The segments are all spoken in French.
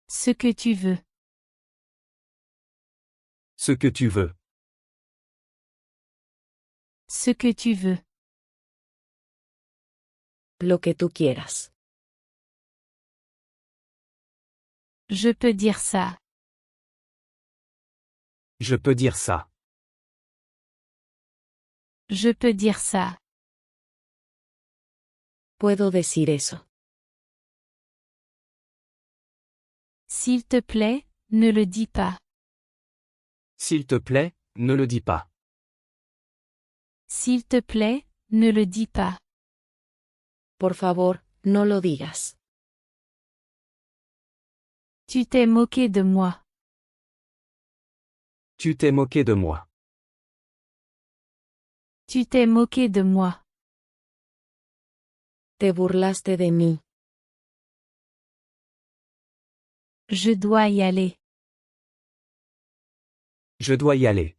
Ce que tu veux. Ce que tu veux. Ce que tu veux. Lo que tú quieras. Je peux dire ça. Je peux dire ça. Je peux dire ça. Puedo decir eso. S'il te plaît, ne le dis pas. S'il te plaît, ne le dis pas. S'il te plaît, ne le dis pas. Por favor, no lo digas. Tu t'es moqué de moi. Tu t'es moqué de moi. Tu t'es moqué de moi. Te burlaste de mí. Je dois y aller. Je dois y aller.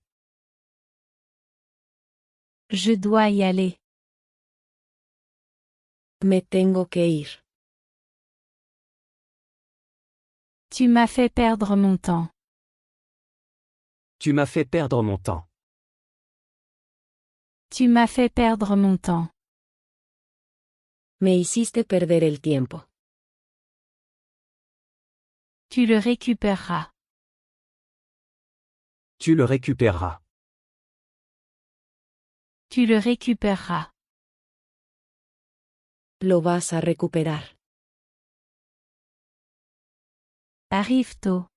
Je dois y aller. Me tengo que ir. Tu m'as fait perdre mon temps. Tu m'as fait perdre mon temps. Tu m'as fait perdre mon temps. Me hiciste perder el tiempo. Tu le récupéreras. Tu le récupéreras. Tu le récupéreras. Lo vas a recuperar. Arrive tôt.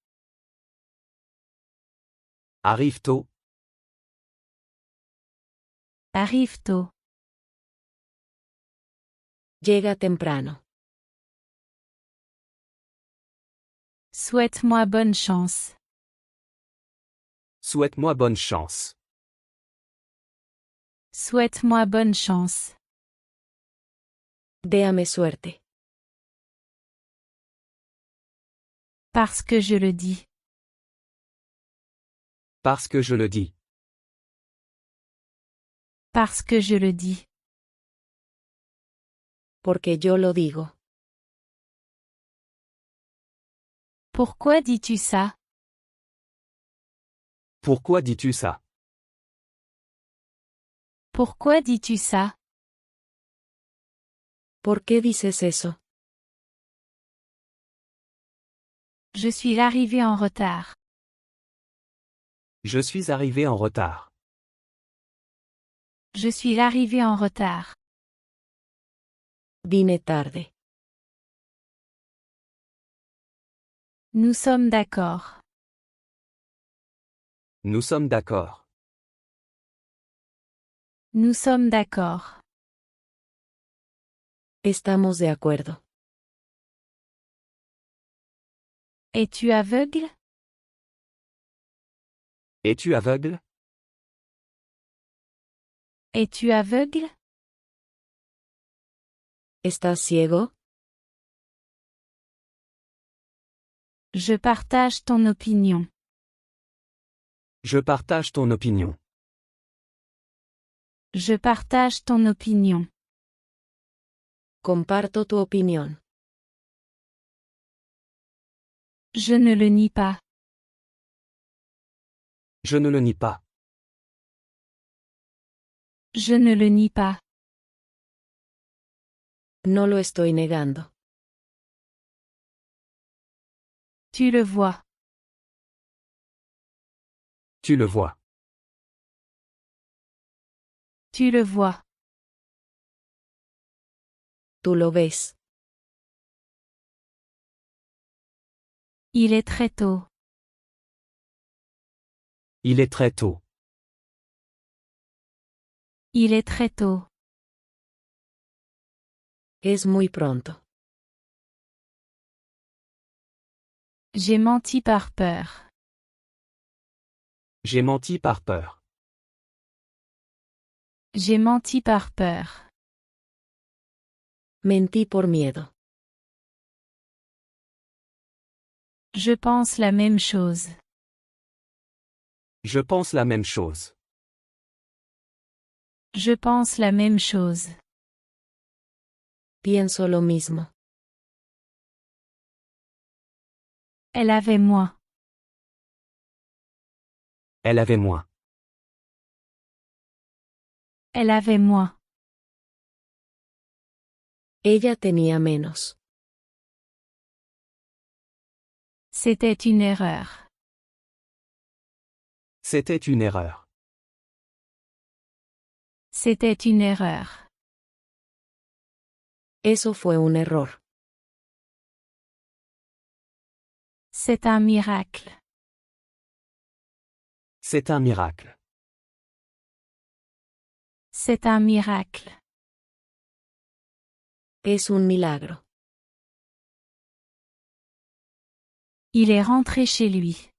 Arrive tôt. Arrive tôt. Llega temprano. Souhaite-moi bonne chance. Souhaite-moi bonne chance. Souhaite-moi bonne chance. Déame suerte. Parce que je le dis. Parce que je le dis. Parce que je le dis. Porque yo lo digo. Pourquoi dis-tu ça? Pourquoi dis-tu ça? Pourquoi dis-tu ça? ¿Por qué dices eso? Je suis arrivé en retard. Je suis arrivé en retard. Je suis arrivé en retard. Vine tarde. Nous sommes d'accord. Nous sommes d'accord. Nous sommes d'accord. Estamos de acuerdo. Es-tu aveugle? Es-tu aveugle? Es-tu aveugle? ¿Estás ciego? Je partage ton opinion. Je partage ton opinion. Je partage ton opinion. Comparto tu opinión. Je ne le nie pas. Je ne le nie pas. Je ne le nie pas. No lo estoy negando. Tu le vois. Tu le vois. Tu le vois. Tú lo ves. Il est très tôt. Il est très tôt. Il est très tôt. Es muy pronto. J'ai menti par peur. J'ai menti par peur. J'ai menti par peur. Mentí por miedo. Je pense la même chose. Je pense la même chose. Je pense la même chose. Pienso lo mismo. Elle avait moins. Elle avait moins. Elle avait moins. Ella tenía menos. C'était une erreur. C'était une erreur. C'était une erreur. Eso fue un error. C'est un miracle. C'est un miracle. C'est un miracle. Es un milagro. Il est rentré chez lui.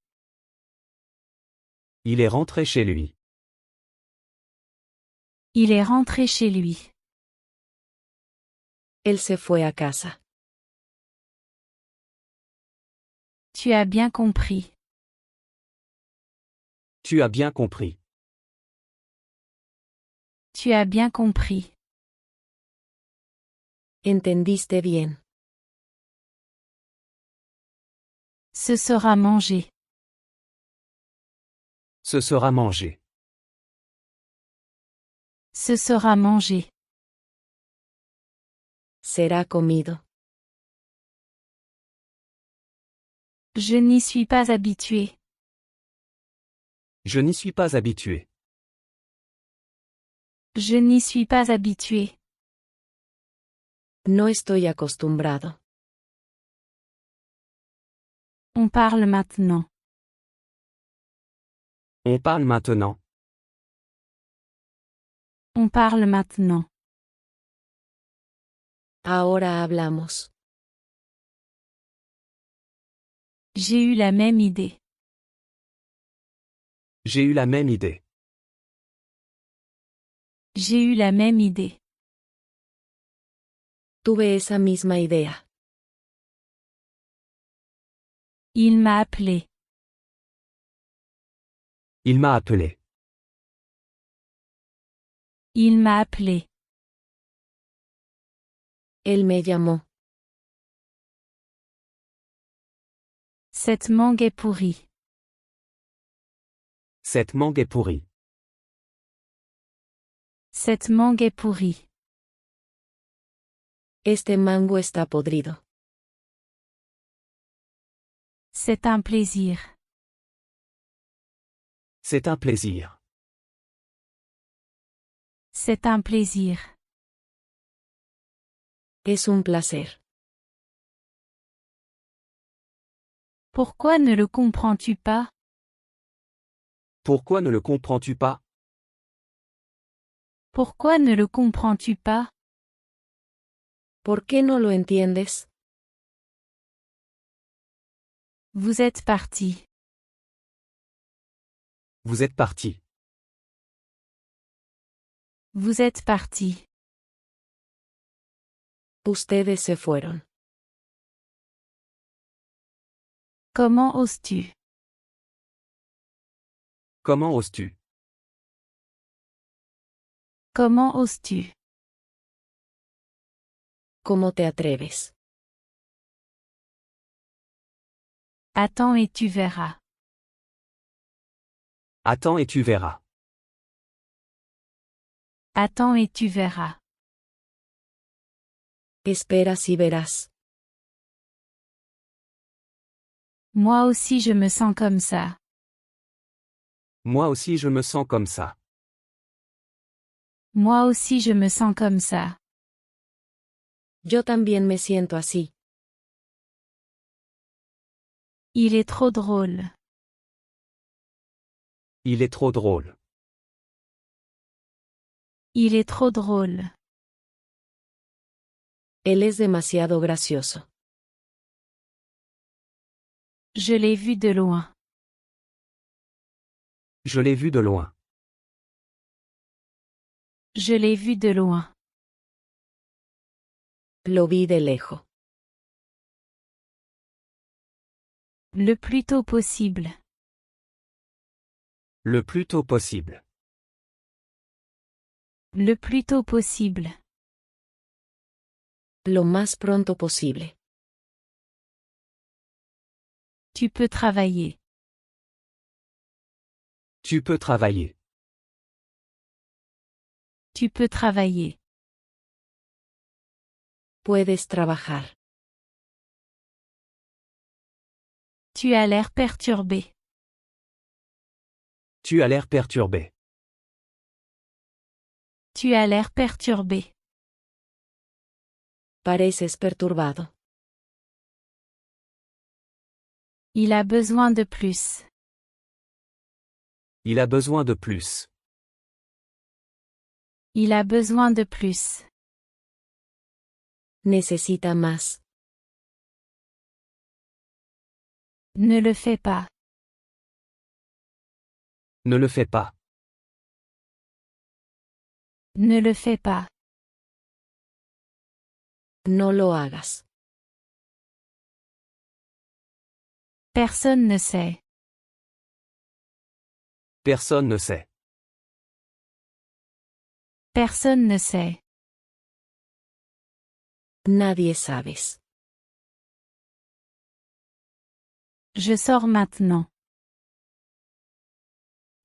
Il est rentré chez lui. Il est rentré chez lui. Él se fue a casa. Tu as bien compris. Tu as bien compris. Tu as bien compris. Entendiste bien. Ce sera mangé. Ce sera mangé. Ce sera mangé. Será comido. Je n'y suis pas habitué. Je n'y suis pas habitué. Je n'y suis pas habitué. No estoy acostumbrado. On parle maintenant. On parle maintenant. On parle maintenant. Ahora hablamos. J'ai eu la même idée. J'ai eu la même idée. J'ai eu la même idée. Tuve esa misma idea. Il m'a appelé. Il m'a appelé. Il m'a appelé. Él me llamó. Cette mangue est pourrie. Cette mangue est pourrie. Cette mangue est pourrie. Este mango está podrido. C'est un plaisir. C'est un plaisir. C'est un plaisir. Es un placer. Pourquoi ne le comprends-tu pas? Pourquoi ne le comprends-tu pas? Pourquoi ne le comprends-tu pas? ¿Por qué no lo entiendes? Vous êtes parti. Vous êtes parti. Vous êtes parti. Ustedes se fueron. Comment oses-tu? Comment oses-tu? Comment oses-tu? ¿Cómo te atreves? Attends et tu verras. Attends et tu verras. Attends et tu verras. Esperas y verás. Moi aussi je me sens comme ça. Moi aussi je me sens comme ça. Moi aussi je me sens comme ça. Yo también me siento así. Il est trop drôle. Il est trop drôle. Il est trop drôle. Él es demasiado gracioso. Je l'ai vu de loin. Je l'ai vu de loin. Je l'ai vu de loin. Lo vi de lejos. Le plus tôt possible. Le plus tôt possible. Le plus tôt possible. Lo más pronto posible. Tu peux travailler. Tu peux travailler. Tu peux travailler. Puedes trabajar. Tu as l'air perturbé. Tu as l'air perturbé. Tu as l'air perturbé. Pareces perturbado. Il a besoin de plus. Il a besoin de plus. Il a besoin de plus. Necesita más. Ne le fais pas. Ne le fais pas. Ne le fais pas. No lo hagas. Personne ne sait. Personne ne sait. Personne ne sait. Nadie sabes. Je sors maintenant.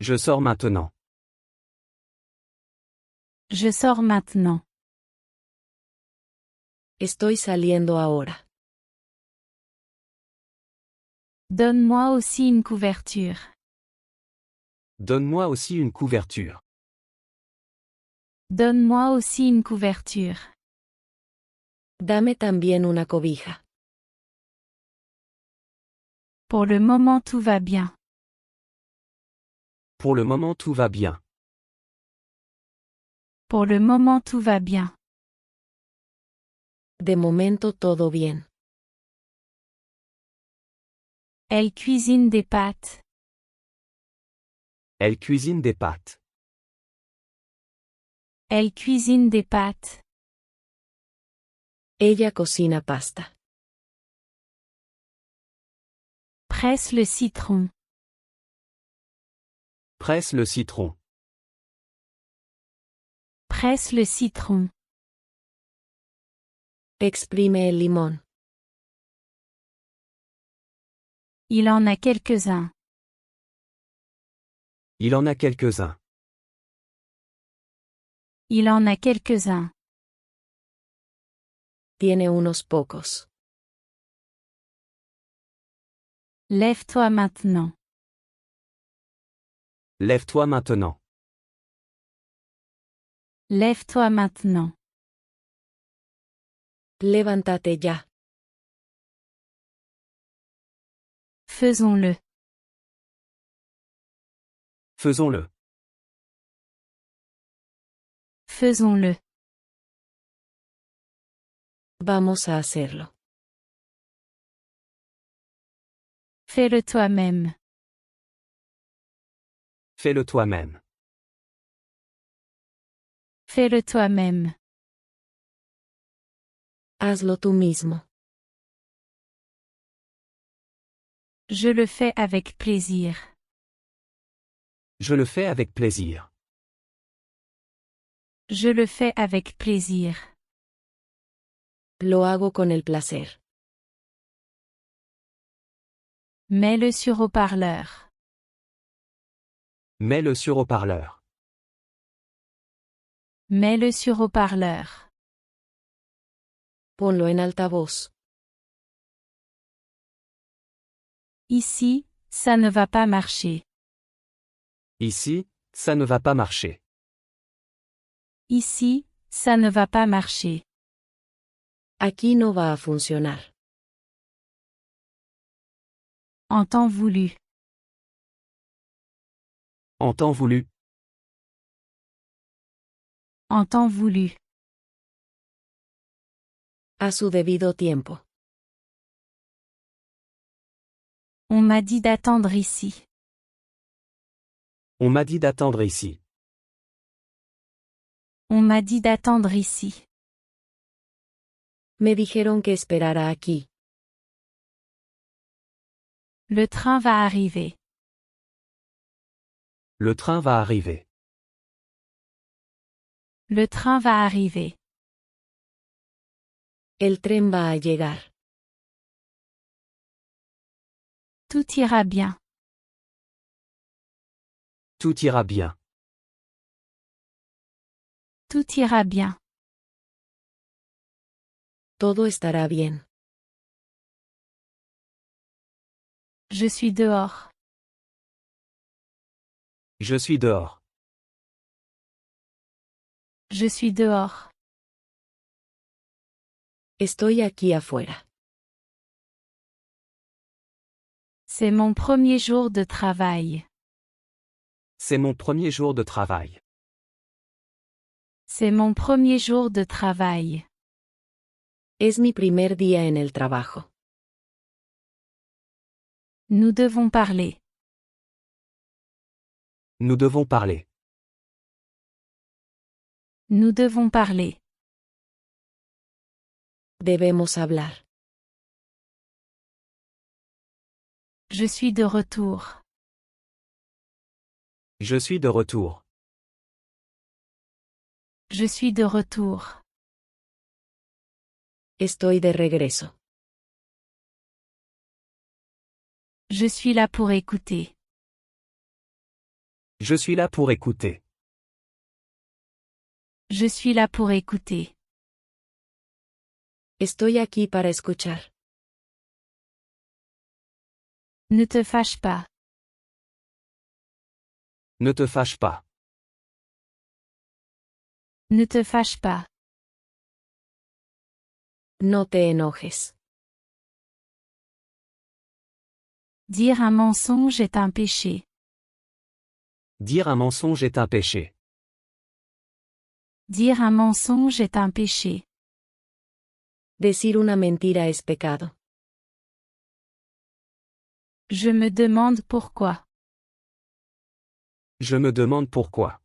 Je sors maintenant. Je sors maintenant. Estoy saliendo ahora. Donne-moi aussi une couverture. Donne-moi aussi une couverture. Donne-moi aussi une couverture. Dame también una cobija. Pour le moment tout va bien. Pour le moment tout va bien. Pour le moment tout va bien. De momento todo bien. Elle cuisine des pâtes. Elle cuisine des pâtes. Elle cuisine des pâtes. Ella cocina pasta. Presse le citron. Presse le citron. Presse le citron. Exprime el limón. Il en a quelques-uns. Il en a quelques-uns. Il en a quelques-uns. Tiene unos pocos. Lève-toi maintenant. Lève-toi maintenant. Lève-toi maintenant. Levántate ya. Faisons-le. Faisons-le. Faisons-le. Vamos a hacerlo. Fais-le toi-même. Fais-le toi-même. Fais-le toi-même. Hazlo tú mismo. Je le fais avec plaisir. Je le fais avec plaisir. Je le fais avec plaisir. Lo hago con el placer. Mets-le sur haut-parleur. Mets-le sur haut-parleur. Mets-le sur haut-parleur. Ponlo en altavoz. Ici, ça ne va pas marcher. Ici, ça ne va pas marcher. Ici, ça ne va pas marcher. Aquí no va a funcionar. En temps voulu. En temps voulu. En temps voulu. A su debido tiempo. On m'a dit d'attendre ici. On m'a dit d'attendre ici. On m'a dit d'attendre ici. Me dijeron que esperara aquí. Le train va arriver. Le train va arriver. Le train va arriver. El tren va a llegar. Tout ira bien. Tout ira bien. Tout ira bien. Todo estará bien. Je suis dehors. Je suis dehors. Je suis dehors. Estoy aquí afuera. C'est mon premier jour de travail. C'est mon premier jour de travail. C'est mon premier jour de travail. Es mi primer día en el trabajo. Nous devons parler. Nous devons parler. Nous devons parler. Debemos hablar. Je suis de retour. Je suis de retour. Je suis de retour. Estoy de regreso. Je suis là pour écouter. Je suis là pour écouter. Je suis là pour écouter. Estoy aquí para escuchar. Ne te fâche pas. Ne te fâche pas. Ne te fâche pas. No te enojes. Dire un mensonge est un péché. Dire un mensonge est un péché. Dire un mensonge est un péché. Decir una mentira es pecado. Je me demande pourquoi. Je me demande pourquoi.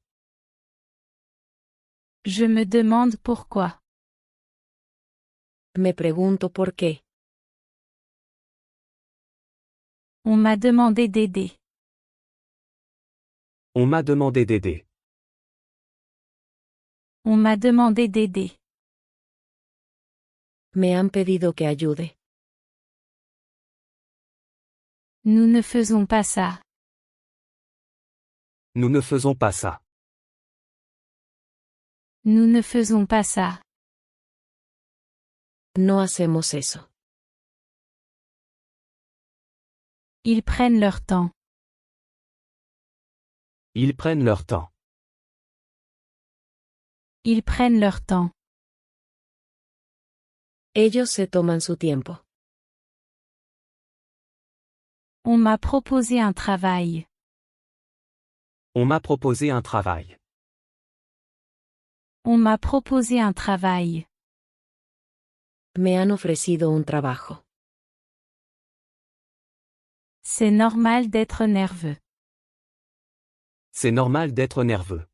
Je me demande pourquoi. Me pregunto por qué. On m'a demandé d'aider. On m'a demandé d'aider. On m'a demandé d'aider. Me han pedido que ayude. Nous ne faisons pas ça. Nous ne faisons pas ça. Nous ne faisons pas ça. No hacemos eso. Ils prennent leur temps. Ils prennent leur temps. Ils prennent leur temps. Ellos se toman su tiempo. On m'a proposé un travail. On m'a proposé un travail. On m'a proposé un travail. Me han ofrecido un trabajo. C'est normal d'être nerveux. C'est normal d'être nerveux.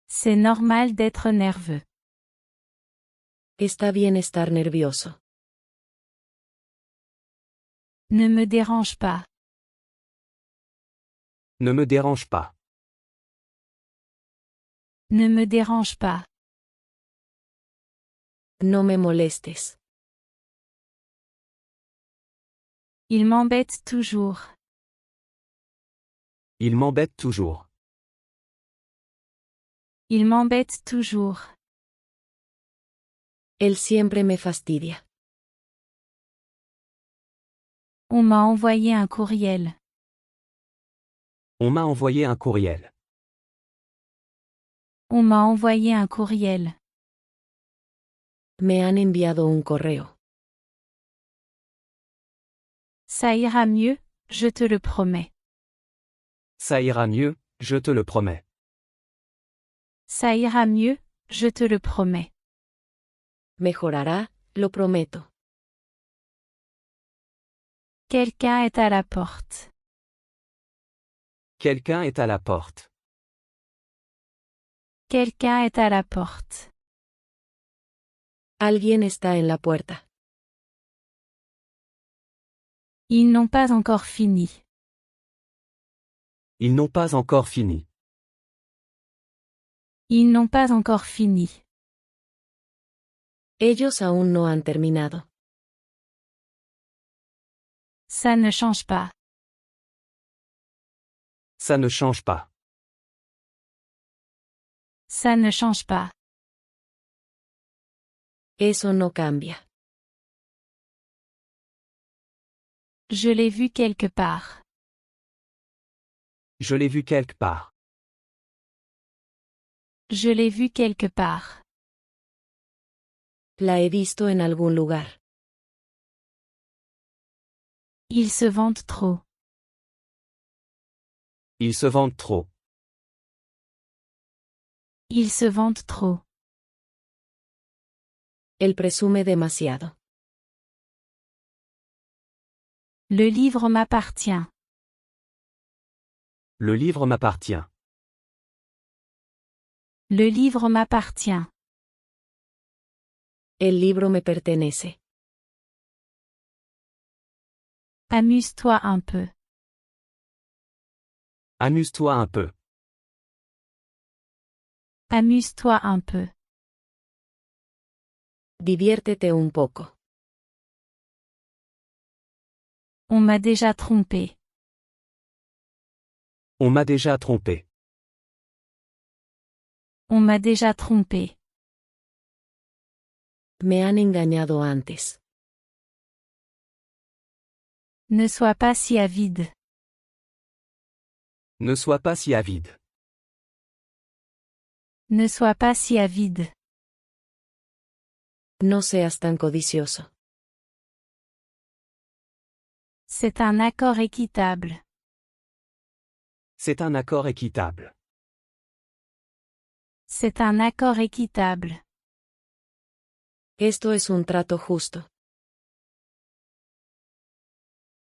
C'est normal d'être nerveux. Está bien estar nervioso. Ne me dérange pas. Ne me dérange pas. Ne me dérange pas. No me molestes. Il m'embête toujours. Il m'embête toujours. Il m'embête toujours. Él siempre me fastidia. On m'a envoyé un courriel. On m'a envoyé un courriel. On m'a envoyé un courriel. Me han enviado un correo. Ça ira mieux, je te le promets. Ça ira mieux, je te le promets. Ça ira mieux, je te le promets. Mejorará, lo prometo. Quelqu'un est à la porte. Quelqu'un est à la porte. Quelqu'un est à la porte. Alguien está en la puerta. Ils n'ont pas encore fini. Ils n'ont pas encore fini. Ils n'ont pas encore fini. Ellos aún no han terminado. Ça ne change pas. Ça ne change pas. Ça ne change pas. Eso no cambia. Je l'ai vu quelque part. Je l'ai vu quelque part. Je l'ai vu quelque part. La he visto en algún lugar. Ils se vantent trop. Ils se vantent trop. Ils se vantent trop. Él presume demasiado. Le livre m'appartient. Le livre m'appartient. Le livre m'appartient. El libro me pertenece. Amuse-toi un peu. Amuse-toi un peu. Amuse-toi un peu. Diviértete un poco. On m'a déjà trompé. On m'a déjà trompé. On m'a déjà trompé. Me han engañado antes. Ne sois pas si avide. Ne sois pas si avide. Ne sois pas si avide. No seas tan codicioso. C'est un accord équitable. C'est un accord équitable. C'est un accord équitable. Esto es un trato justo.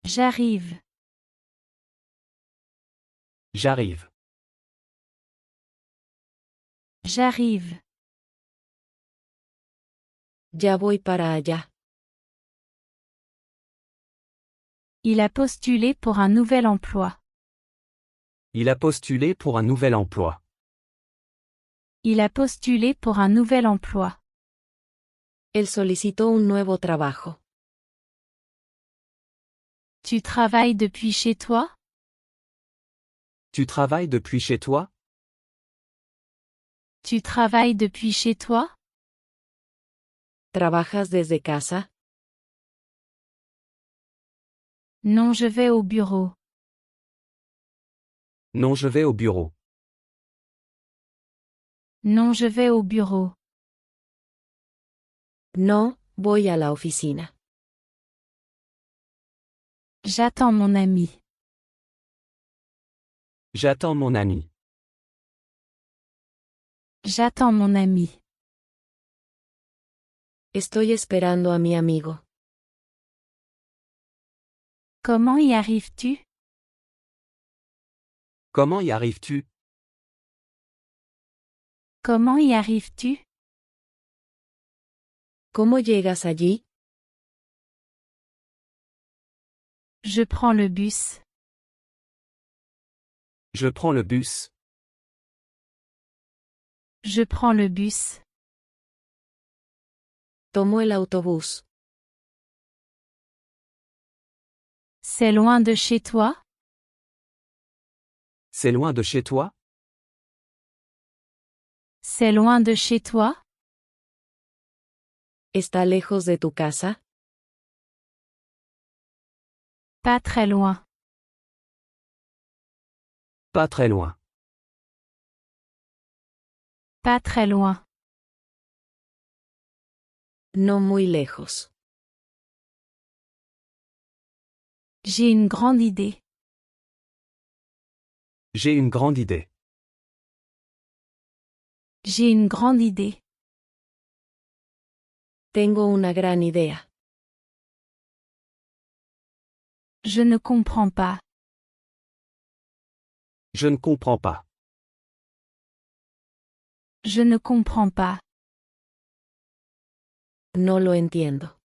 J'arrive. J'arrive. J'arrive. Ya voy para allá. Il a postulé pour un nouvel emploi. Il a postulé pour un nouvel emploi. Il a postulé pour un nouvel emploi. Él solicitó un nuevo trabajo. Tu travailles depuis chez toi? Tu travailles depuis chez toi? Tu travailles depuis chez toi? ¿Trabajas desde casa? Non, je vais au bureau. Non, je vais au bureau. Non, je vais au bureau. No, voy a la oficina. J'attends mon ami. J'attends mon ami. J'attends mon ami. Estoy esperando a mi amigo. Comment y arrives-tu? Comment y arrives-tu? Comment y arrives-tu? ¿Cómo llegas allí? Je prends le bus. Je prends le bus. Je prends le bus. Tomo el autobús. C'est loin de chez toi? C'est loin de chez toi? C'est loin de chez toi? ¿Está lejos de tu casa? Pas très loin. Pas très loin. Pas très loin. No muy lejos. J'ai une grande idée. J'ai une grande idée. J'ai une grande idée. Tengo una gran idea. Je ne comprends pas. Je ne comprends pas. Je ne comprends pas. No lo entiendo.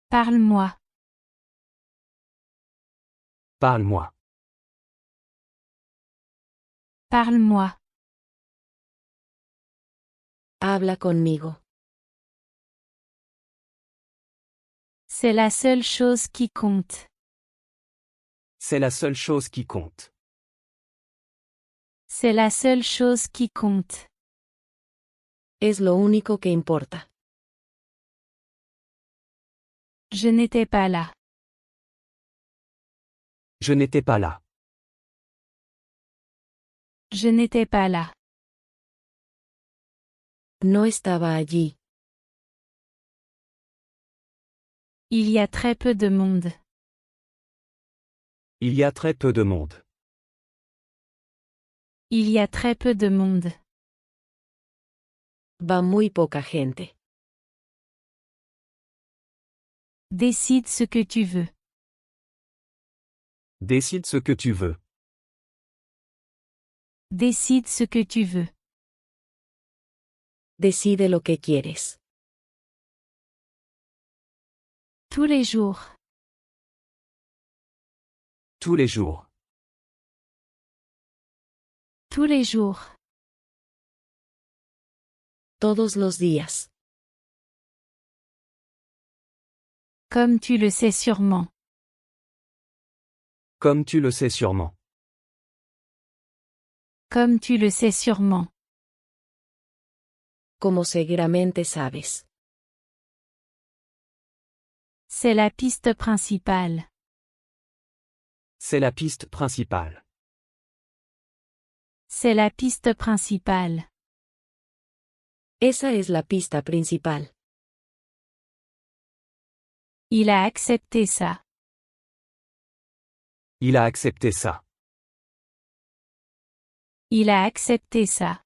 Parle-moi. Parle-moi. Parle-moi. Habla conmigo. C'est la seule chose qui compte. C'est la seule chose qui compte. C'est la seule chose qui compte. Es lo único que importa. Je n'étais pas là. Je n'étais pas là. Je n'étais pas là. No estaba allí. Il y a très peu de monde. Il y a très peu de monde. Il y a très peu de monde. Va muy poca gente. Décide ce que tu veux. Décide ce que tu veux. Décide ce que tu veux. Decide lo que quieres. Tous les jours. Tous les jours. Tous les jours. Todos los días. Comme tu le sais sûrement. Comme tu le sais sûrement. Comme tu le sais sûrement. Como seguramente sabes. C'est la piste principale. C'est la piste principale. C'est la piste principale. Esa es la pista principal. Il a accepté ça. Il a accepté ça. Il a accepté ça.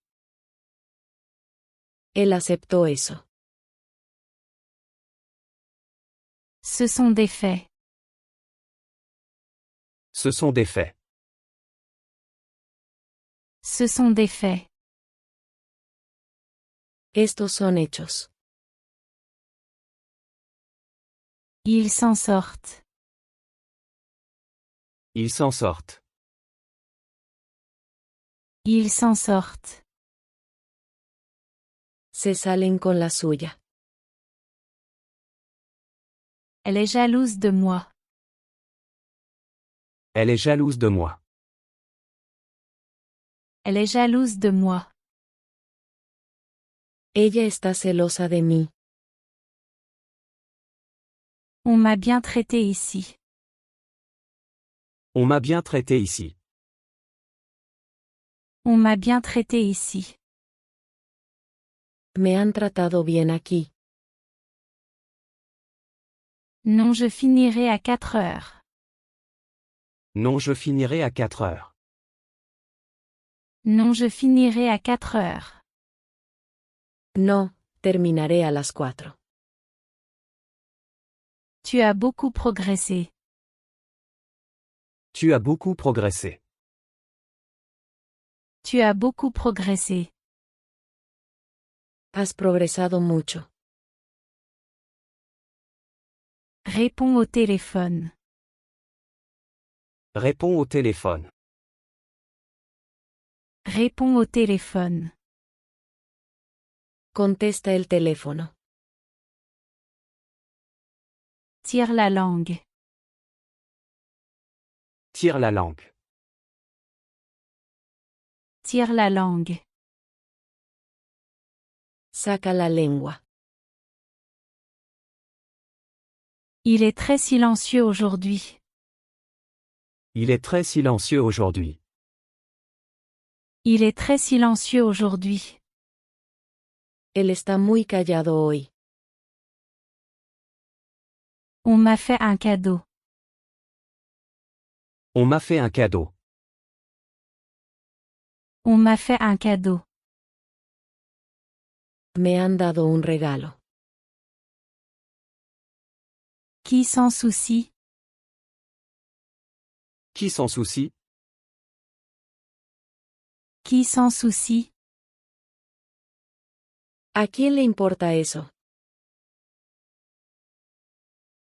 Él aceptó eso. Ce sont des faits. Ce sont des faits. Ce sont des faits. Estos son hechos. Ils s'en sortent. Ils s'en sortent. Ils s'en sortent. Se salen con la suya. Elle est jalouse de moi. Elle est jalouse de moi. Elle est jalouse de moi. Ella está celosa de mí. On m'a bien traité ici. On m'a bien traité ici. On m'a bien traité ici. Me han tratado bien aquí. Non, je finirai à 4 heures. Non, je finirai à 4 heures. Non, je finirai à 4 heures. No, terminaré a las 4. Tu as beaucoup progressé. Tu as beaucoup progressé. Tu as beaucoup progressé. Has progresado mucho. Réponds au téléphone. Réponds au téléphone. Réponds au téléphone. Contesta el teléfono. Tire la langue. Tire la langue. Tire la langue. Saca la lengua. Il est très silencieux aujourd'hui. Il est très silencieux aujourd'hui. Il est très silencieux aujourd'hui. Él está muy callado hoy. On m'a fait un cadeau. On m'a fait un cadeau. On m'a fait un cadeau. Me han dado un regalo. Qui s'en soucie? Qui s'en soucie? Qui s'en soucie? ¿A quién le importa eso?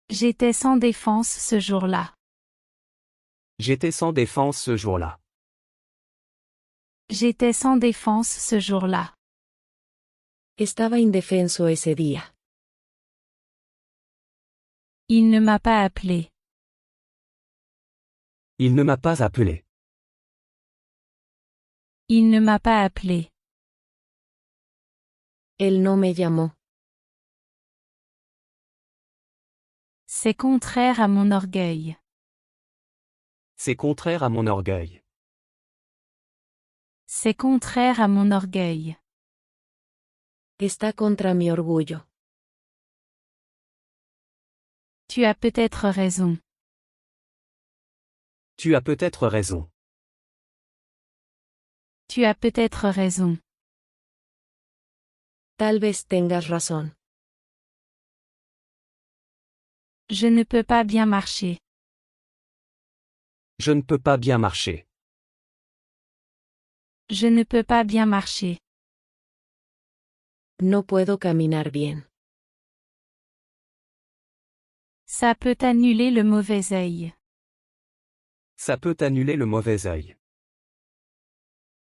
J'étais sans défense ce jour-là. J'étais sans défense ce jour-là. J'étais sans défense ce jour-là. Estaba indefenso ese día. Il ne m'a pas appelé. Il ne m'a pas appelé. Il ne m'a pas appelé. Él no me llamó. C'est contraire à mon orgueil. C'est contraire à mon orgueil. C'est contraire à mon orgueil. Está contra mi orgullo. Tu as peut-être raison. Tu as peut-être raison. Tu as peut-être raison. Tal vez tengas razón. Je ne peux pas bien marcher. Je ne peux pas bien marcher. Je ne peux pas bien marcher. No puedo caminar bien. Ça peut annuler le mauvais œil. Ça peut annuler le mauvais œil.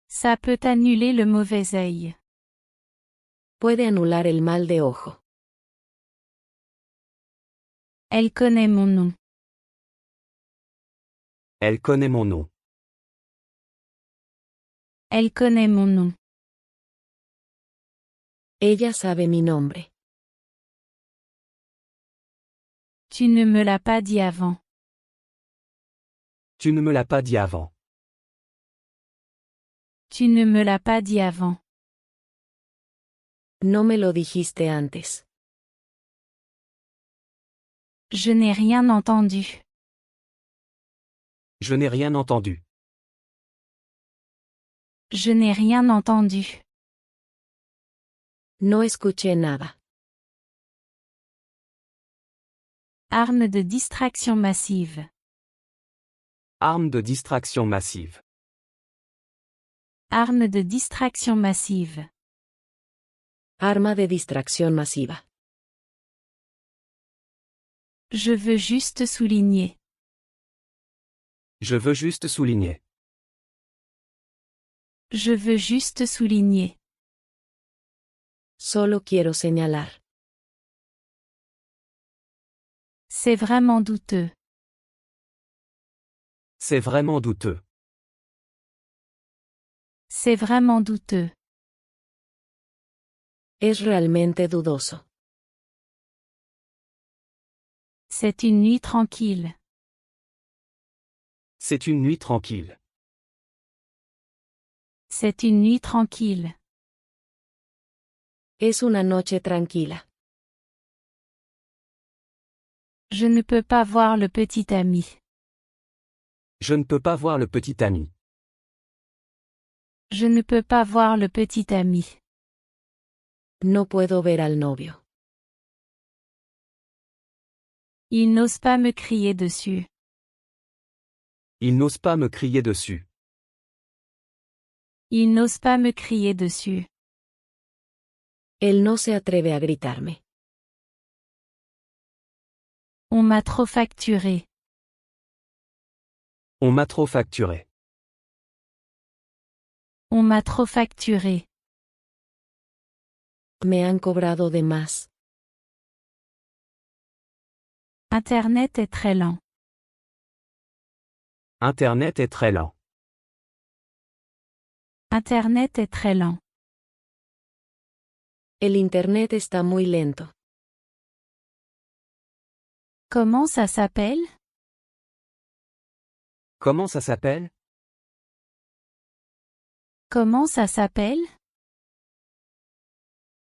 Ça peut annuler le mauvais œil. Puede anular el mal de ojo. Elle connaît mon nom. Elle connaît mon nom. Elle connaît mon nom. Ella sabe mi nombre. Tu ne me l'as pas dit avant. Tu ne me l'as pas dit avant. Tu ne me l'as pas dit avant. No me lo dijiste antes. Je n'ai rien entendu. Je n'ai rien entendu. Je n'ai rien entendu. No escuché nada. Arme de distraction massive. Arme de distraction massive. Arme de distraction massive. Arma de distracción masiva. Je veux juste souligner. Je veux juste souligner. Je veux juste souligner. Solo quiero señalar. C'est vraiment douteux. C'est vraiment douteux. C'est vraiment douteux. Es realmente dudoso. C'est une nuit tranquille. C'est une nuit tranquille. C'est une nuit tranquille. Es una noche tranquila. Je ne peux pas voir le petit ami. Je ne peux pas voir le petit ami. Je ne peux pas voir le petit ami. No puedo ver al novio. Il n'ose pas me crier dessus. Il n'ose pas me crier dessus. Il n'ose pas me crier dessus. Él no se atreve a gritarme. On m'a trop facturé. On m'a trop facturé. On m'a trop facturé. Me han cobrado de más. Internet est très lent. Internet est très lent. Internet est très lent. El internet está muy lento. Comment ça s'appelle? Comment ça s'appelle? Comment ça s'appelle?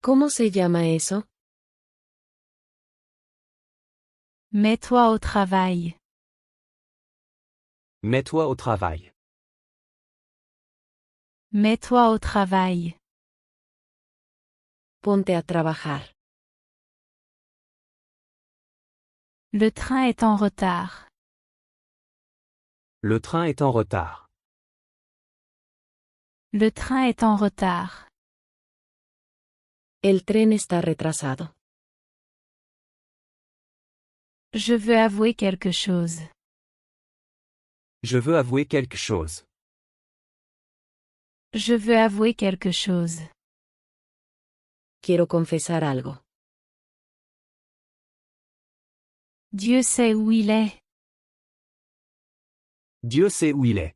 ¿Cómo se llama eso? Mets-toi au travail. Mets-toi au travail. Mets-toi au travail. Ponte a trabajar. Le train est en retard. Le train est en retard. Le train est en retard. El tren está retrasado. Je veux avouer quelque chose. Je veux avouer quelque chose. Je veux avouer quelque chose. Quiero confesar algo. Dieu sait où il est. Dieu sait où il est.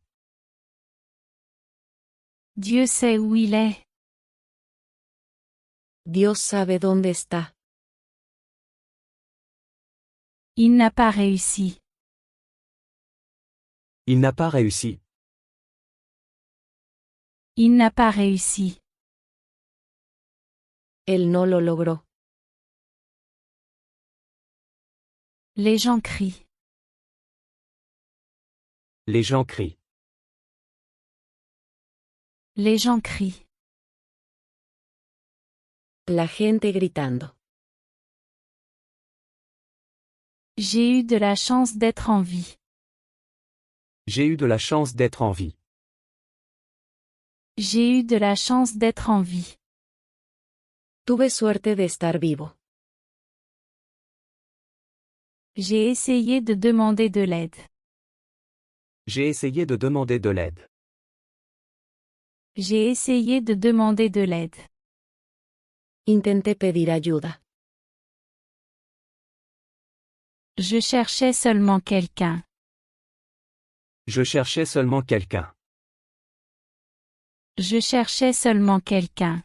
Dieu sait où il est. Dios sabe dónde está. Il n'a pas réussi. Il n'a pas réussi. Il n'a pas réussi. Él no lo logró. Les gens crient. Les gens crient. Les gens crient. La gente gritando. J'ai eu de la chance d'être en vie. J'ai eu de la chance d'être en vie. J'ai eu de la chance d'être en vie. Tuve suerte de estar vivo. J'ai essayé de demander de l'aide. J'ai essayé de demander de l'aide. J'ai essayé de demander de l'aide. Intenté pedir ayuda. Je cherchais seulement quelqu'un. Je cherchais seulement quelqu'un. Je cherchais seulement quelqu'un.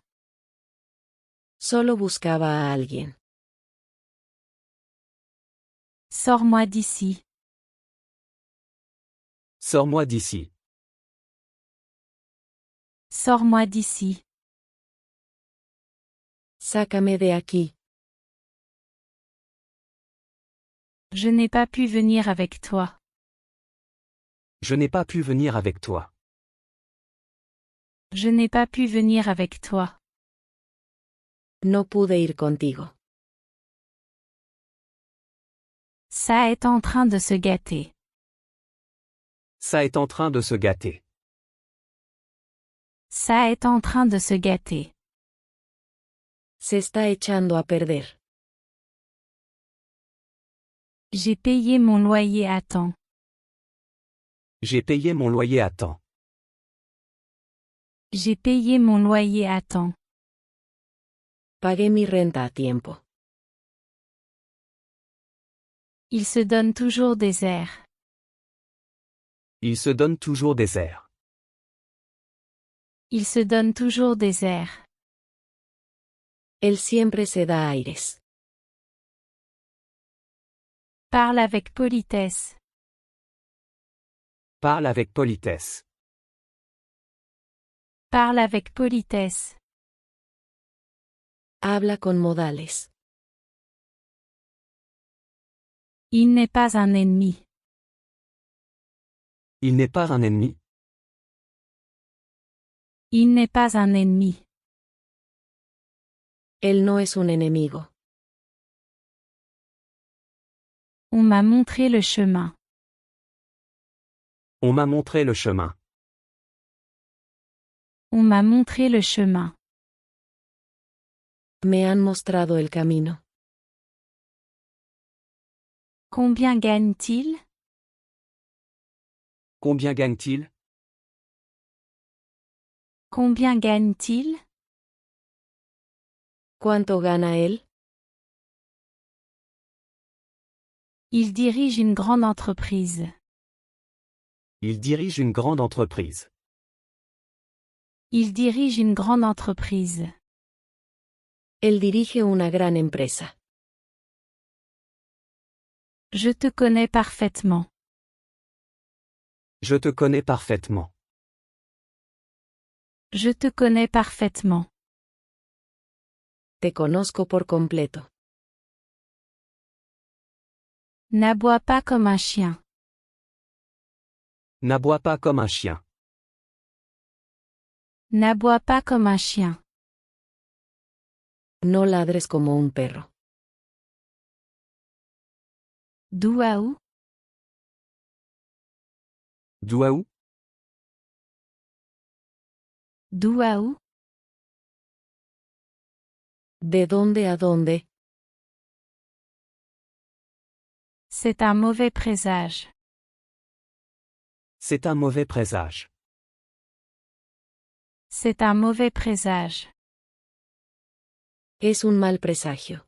Solo buscaba a alguien. Sors-moi d'ici. Sors-moi d'ici. Sors-moi d'ici. Sácame de aquí. Je n'ai pas pu venir avec toi. Je n'ai pas pu venir avec toi. Je n'ai pas pu venir avec toi. No pude ir contigo. Ça est en train de se gâter. Ça est en train de se gâter. Ça est en train de se gâter. Se está echando a perder. J'ai payé mon loyer à temps. J'ai payé mon loyer à temps. J'ai payé mon loyer à temps. Pagué mi renta a tiempo. Il se donne toujours des airs. Il se donne toujours des airs. Il se donne toujours des airs. Él siempre se da aires. Parle avec politesse. Parle avec politesse. Parle avec politesse. Habla con modales. Il n'est pas un ennemi. Il n'est pas un ennemi. Il n'est pas un ennemi. Él no es un enemigo. On m'a montré le chemin. On m'a montré le chemin. On m'a montré le chemin. Me han mostrado el camino. Combien gagne-t-il? Combien gagne-t-il? Combien gagne-t-il? ¿Cuánto gana él? Il dirige une grande entreprise. Il dirige une grande entreprise. Il dirige une grande entreprise. Él dirige una gran empresa. Je te connais parfaitement. Je te connais parfaitement. Je te connais parfaitement. Te conozco por completo. N'aboie pas comme un chien. N'aboie pas comme un chien. N'aboie pas comme un chien. No ladres como un perro. D'où à où? D'où à où? D'où à où? ¿De dónde a dónde? C'est un mauvais présage. C'est un mauvais présage. C'est un mauvais présage. Es un mal presagio.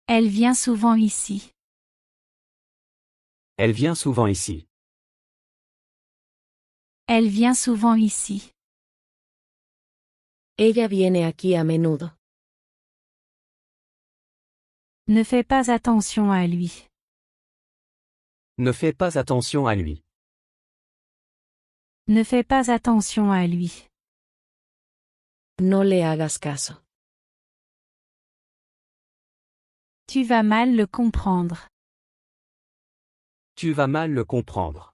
Elle vient souvent ici. Elle vient souvent ici. Elle vient souvent ici. Ella viene aquí a menudo. Ne fais pas attention à lui. Ne fais pas attention à lui. Ne fais pas attention à lui. No le hagas caso. Tu vas mal le comprendre. Tu vas mal le comprendre.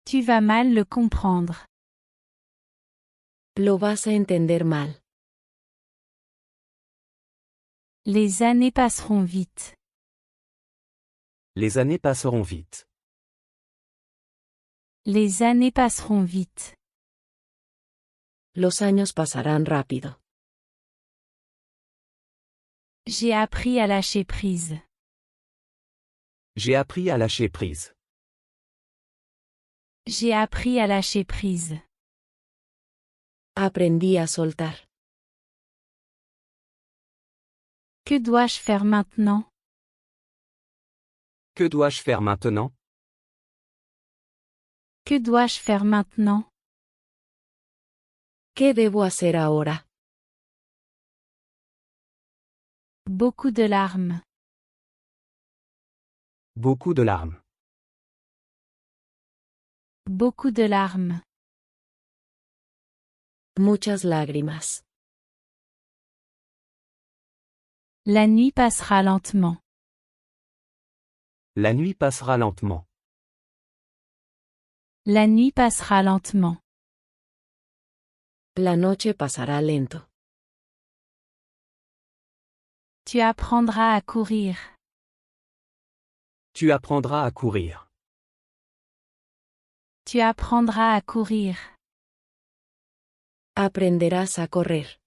Tu vas mal le comprendre. Lo vas a entender mal. Les années passeront vite. Les années passeront vite. Les années passeront vite. Los años pasarán rápido. J'ai appris à lâcher prise. J'ai appris à lâcher prise. J'ai appris à lâcher prise. Aprendí a soltar. Que dois-je faire maintenant? Que dois-je faire maintenant? Que dois-je faire maintenant? ¿Qué debo hacer ahora? Beaucoup de larmes. Beaucoup de larmes. Beaucoup de larmes. Muchas lágrimas. La nuit passera lentement. La nuit passera lentement. La nuit passera lentement. La noche pasará lento. Tu apprendras à courir. Tu apprendras à courir. Tu apprendras à courir. Aprenderás a correr.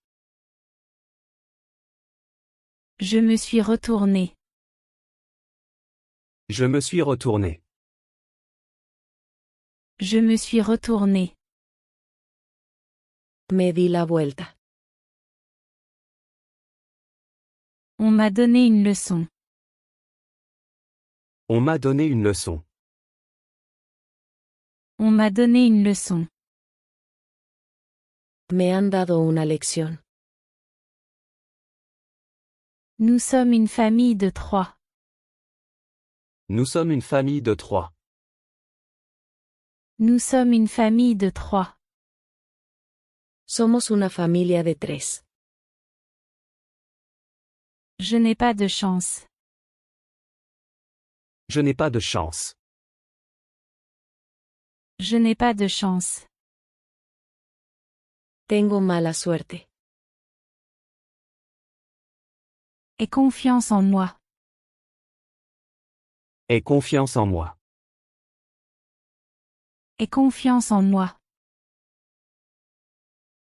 Je me suis retourné. Je me suis retourné. Je me suis retourné. Me di la vuelta. On m'a donné une leçon. On m'a donné une leçon. On m'a donné une leçon. Me han dado una lección. Nous sommes une famille de 3. Nous sommes une famille de 3. Nous sommes une famille de 3. Somos una familia de 3. Je n'ai pas de chance. Je n'ai pas de chance. Je n'ai pas de chance. Tengo mala suerte. Aie confiance en moi. Aie confiance en moi. Aie confiance en moi.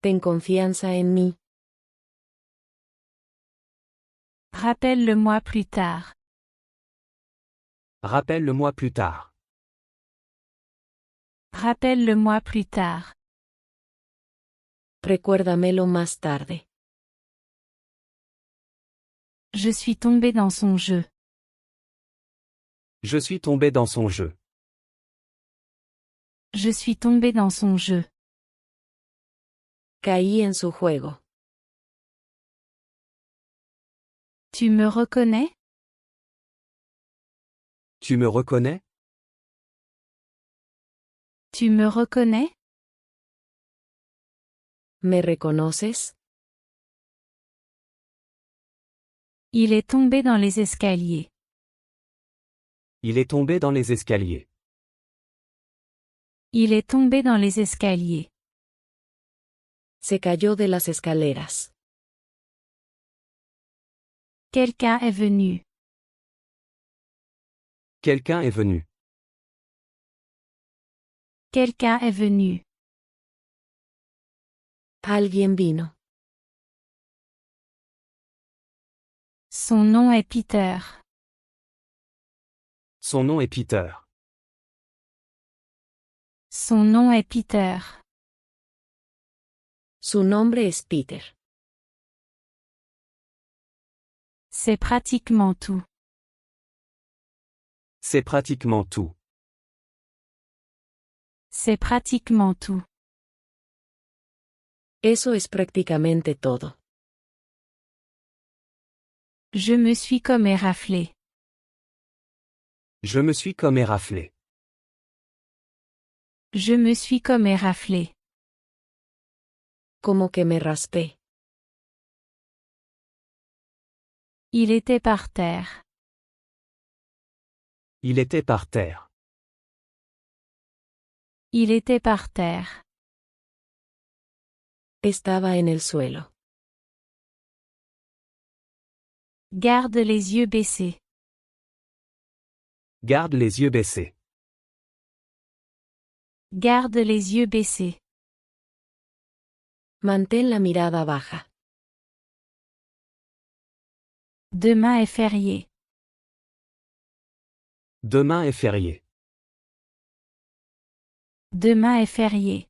Ten confianza en mí. Rappelle-le-moi plus tard. Rappelle-le-moi plus tard. Rappelle-le-moi plus tard. Recuérdamelo más tarde. Je suis tombé dans son jeu. Je suis tombé dans son jeu. Je suis tombé dans son jeu. Caí en su juego. Tu me reconnais? Tu me reconnais? Tu me reconnais? ¿Me reconoces? Il est tombé dans les escaliers. Il est tombé dans les escaliers. Il est tombé dans les escaliers. Se cayó de las escaleras. Quelqu'un est venu. Quelqu'un est venu. Quelqu'un est venu. Alguien vino. Son nom est Peter. Son nom est Peter. Son nom est Peter. Su nombre es Peter. C'est pratiquement tout. C'est pratiquement tout. C'est pratiquement tout. Eso es prácticamente todo. Je me suis comme éraflé. Je me suis comme éraflé. Je me suis comme éraflé. Como que me raspé. Il était par terre. Il était par terre. Il était par terre. Estaba en el suelo. Garde les yeux baissés. Garde les yeux baissés. Garde les yeux baissés. Mantén la mirada baja. Demain est férié. Demain est férié. Demain est férié.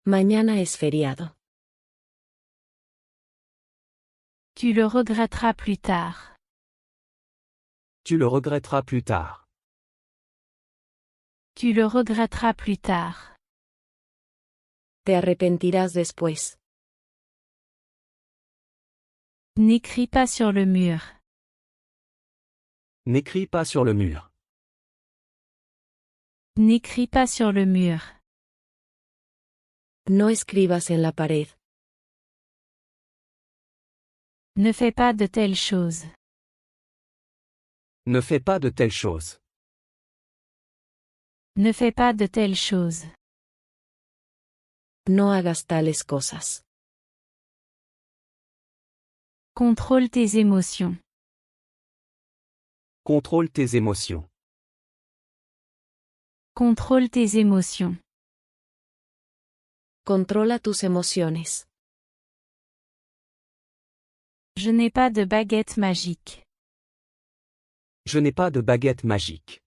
Mañana es feriado. Tu le regretteras plus tard. Tu le regretteras plus tard. Tu le regretteras plus tard. Te arrepentirás después. N'écris pas sur le mur. N'écris pas sur le mur. N'écris pas sur le mur. No escribas en la pared. Ne fais pas de telles choses. Ne fais pas de telles choses. Ne fais pas de telles choses. No hagas tales cosas. Contrôle tes émotions. Contrôle tes émotions. Contrôle tes émotions. Controla tus emociones. Je n'ai pas de baguette magique. Je n'ai pas de baguette magique.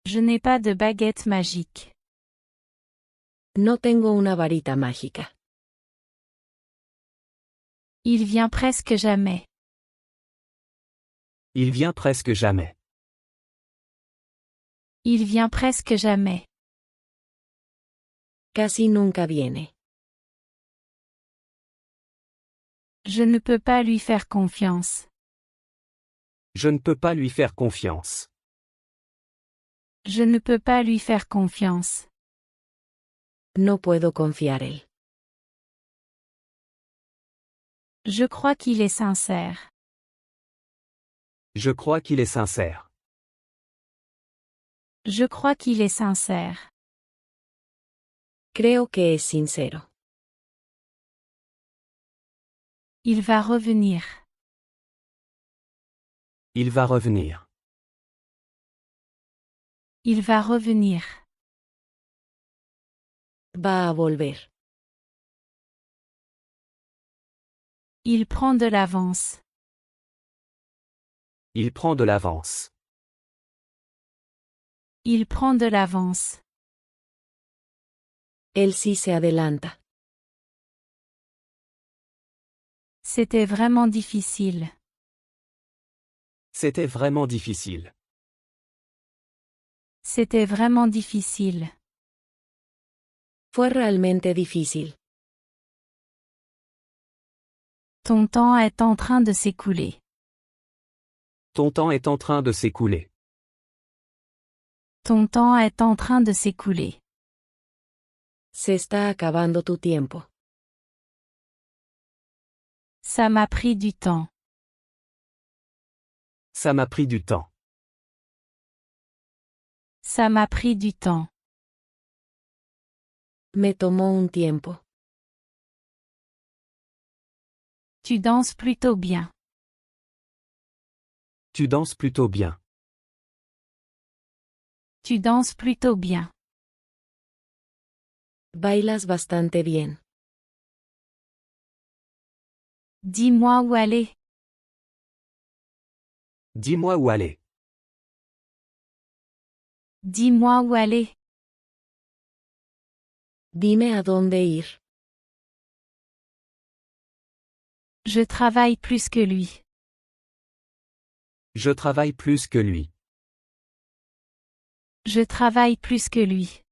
Je n'ai pas de baguette magique. No tengo una varita mágica. Il vient presque jamais. Il vient presque jamais. Il vient presque jamais. Casi nunca viene. Je ne peux pas lui faire confiance. Je ne peux pas lui faire confiance. Je ne peux pas lui faire confiance. No puedo confiar él. Je crois qu'il est sincère. Je crois qu'il est sincère. Je crois qu'il est sincère. Creo que es sincero. Il va revenir. Il va revenir. Il va revenir. Va a volver. Il prend de l'avance. Il prend de l'avance. Il prend de l'avance. Él sí se adelanta. C'était vraiment difficile. C'était vraiment difficile. C'était vraiment difficile. Fue realmente difícil. Ton temps est en train de s'écouler. Ton temps est en train de s'écouler. Ton temps est en train de s'écouler. Se está acabando tu tiempo. Ça m'a pris du temps. Ça m'a pris du temps. Ça m'a pris du temps. Me tomó un tiempo. Tu danses plutôt bien. Tu danses plutôt bien. Tu danses plutôt bien. Bailas bastante bien. Dis-moi où aller. Dis-moi où aller. Dis-moi où aller. Dime a dónde ir. Je travaille plus que lui. Je travaille plus que lui. Je travaille plus que lui.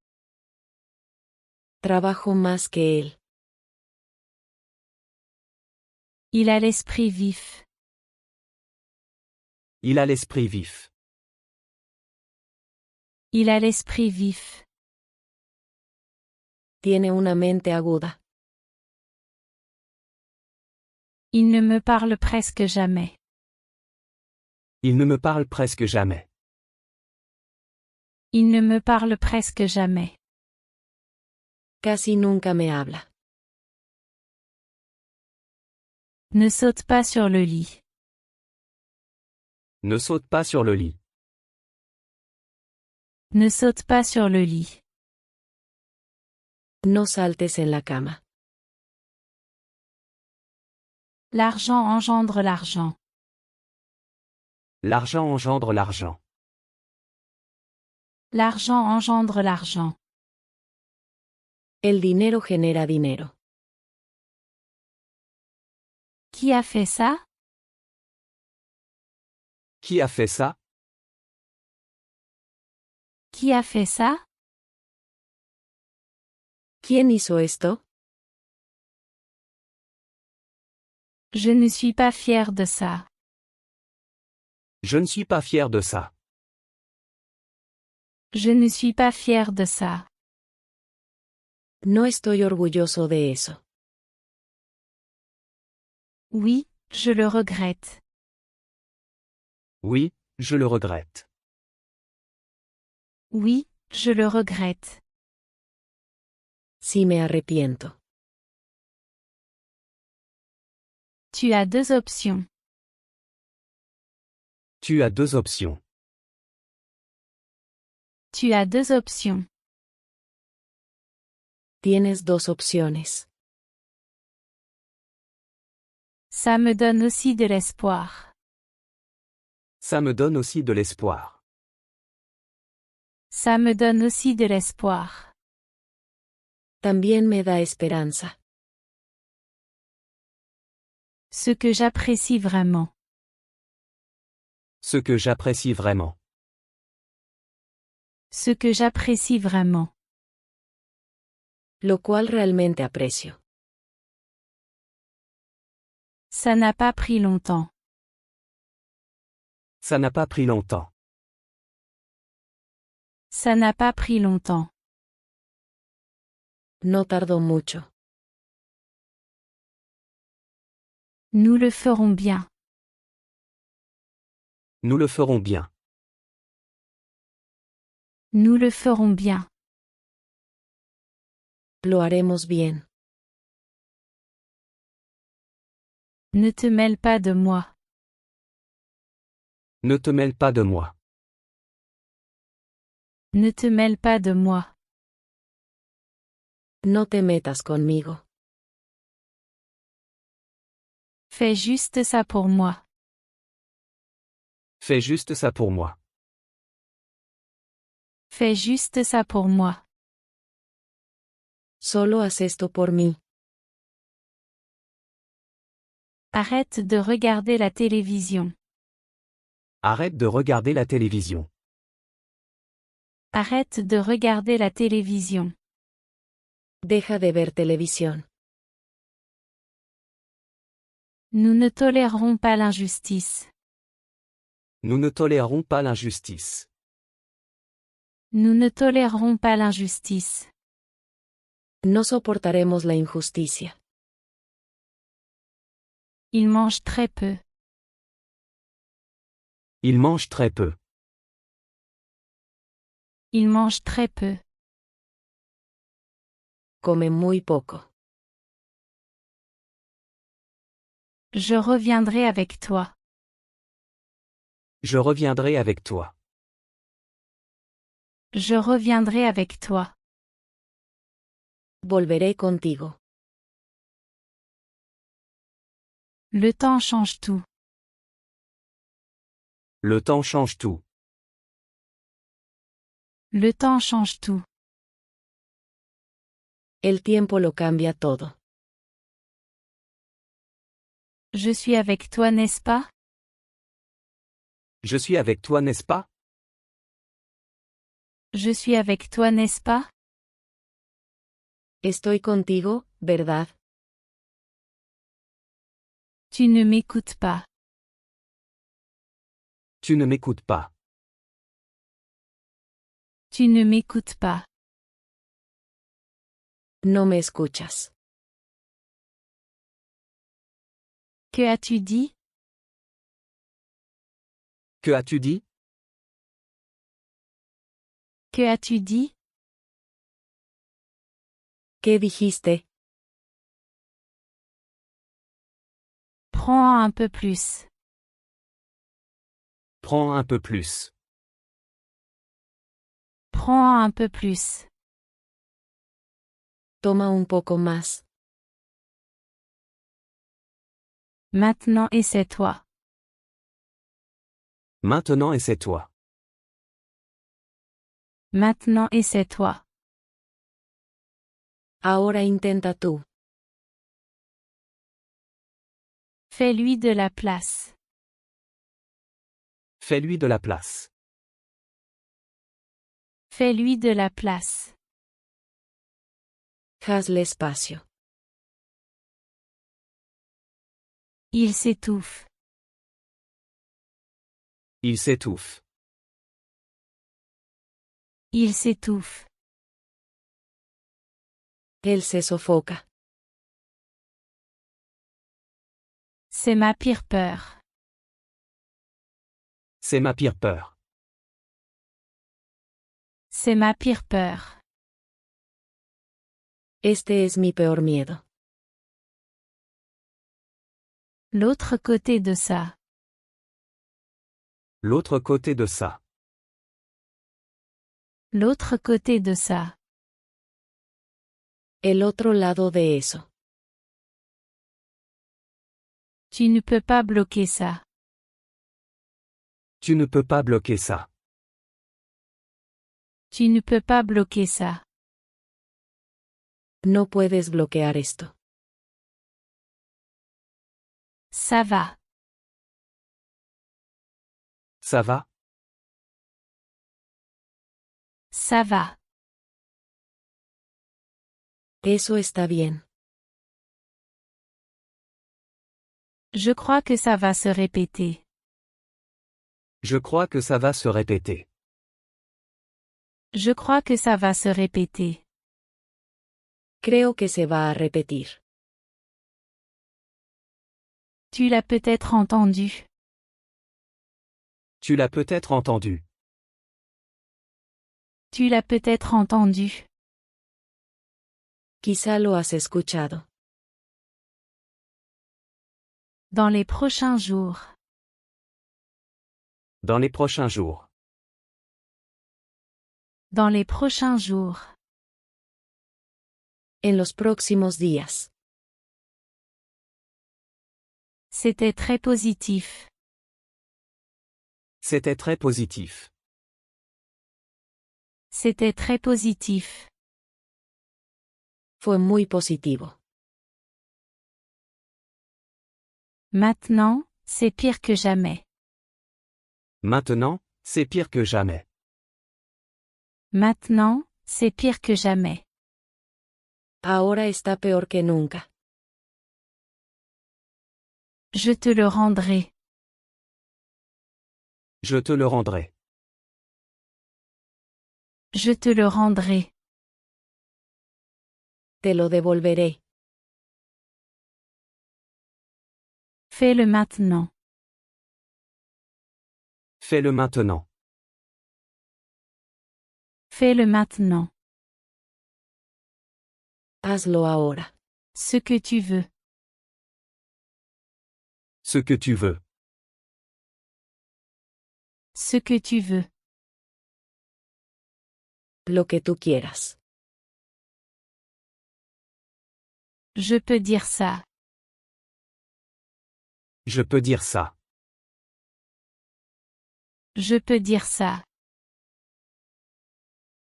Trabajo más que él. Il a l'esprit vif. Il a l'esprit vif. Il a l'esprit vif. Tiene una mente aguda. Il ne me parle presque jamais. Il ne me parle presque jamais. Il ne me parle presque jamais. Casi nunca me habla. Ne saute pas sur le lit. Ne saute pas sur le lit. Ne saute pas sur le lit. No saltes en la cama. L'argent engendre l'argent. L'argent engendre l'argent. L'argent engendre l'argent. El dinero genera dinero. Qui a fait ça? Qui a fait ça? Qui a fait ça? ¿Quién hizo esto? Je ne suis pas fier de ça. Je ne suis pas fier de ça. Je ne suis pas fier de ça. No estoy orgulloso de eso. Oui, je le regrette. Oui, je le regrette. Oui, je le regrette. Sí me arrepiento. Tu as deux options. Tu as deux options. Tu as deux options. Tienes dos opciones. Ça me donne aussi de l'espoir. Ça me donne aussi de l'espoir. Ça me donne aussi de l'espoir. También me da esperanza. Ce que j'apprécie vraiment. Ce que j'apprécie vraiment. Ce que j'apprécie vraiment. Lo cual realmente aprecio. Ça n'a pas pris longtemps. Ça n'a pas pris longtemps. Ça n'a pas pris longtemps. No tardó mucho. Nous le ferons bien. Nous le ferons bien. Nous le ferons bien. Lo haremos bien. Ne te mêle pas de moi. Ne te mêle pas de moi. Ne te mêle pas de moi. No te metas conmigo. Fais juste ça pour moi. Fais juste ça pour moi. Fais juste ça pour moi. Solo haz esto por mí. Arrête de regarder la télévision. Arrête de regarder la télévision. Arrête de regarder la télévision. Deja de ver televisión. Nous ne tolérerons pas l'injustice. Nous ne tolérons pas l'injustice. Nous ne tolérerons pas l'injustice. No soportaremos la injusticia. Il mange très peu. Il mange très peu. Il mange très peu. Come muy poco. Je reviendrai avec toi. Je reviendrai avec toi. Je reviendrai avec toi. Volveré contigo. Le temps change tout. Le temps change tout. Le temps change tout. El tiempo lo cambia todo. Je suis avec toi, n'est-ce pas? Je suis avec toi, n'est-ce pas? Je suis avec toi, n'est-ce pas? Estoy contigo, ¿verdad? Tu ne m'écoutes pas. Tu ne m'écoutes pas. Tu ne m'écoutes pas. No me escuchas. Que as-tu dit? Que as-tu dit? Que as-tu dit? ¿Qué dijiste? Prends un peu plus. Prends un peu plus. Prends un peu plus. Toma un poco más. Maintenant essaie-toi. Maintenant essaie-toi. Maintenant essaie-toi. Ahora intenta tú. Fais-lui de la place. Fais-lui de la place. Fais-lui de la place. Hazle espacio. Il s'étouffe. Il s'étouffe. Il s'étouffe. Él se sofoca. C'est ma pire peur. C'est ma pire peur. C'est ma pire peur. Este es mi peor miedo. L'autre côté de ça. L'autre côté de ça. L'autre côté de ça. El otro lado de eso. Tu ne peux pas bloquer ça. Tu ne peux pas bloquer ça. Tu ne peux pas bloquer ça. No puedes bloquear esto. Ça va. Ça va? Ça va. Eso está bien. Je crois que ça va se répéter. Je crois que ça va se répéter. Je crois que ça va se répéter. Creo que se va a repetir. Tu l'as peut-être entendu. Tu l'as peut-être entendu. Tu l'as peut-être entendu. Quizá lo has escuchado. Dans les prochains jours. Dans les prochains jours. Dans les prochains jours. En los próximos días. C'était très positif. C'était très positif. C'était très positif. Fue muy positivo. Maintenant, c'est pire que jamais. Maintenant, c'est pire que jamais. Maintenant, c'est pire que jamais. Ahora está peor que nunca. Je te le rendrai. Je te le rendrai. Je te le rendrai. Te lo devolveré. Fais-le maintenant. Fais-le maintenant. Fais-le maintenant. Hazlo ahora. Ce que tu veux. Ce que tu veux. Ce que tu veux. Lo que tú quieras. Je peux dire ça. Je peux dire ça. Je peux dire ça.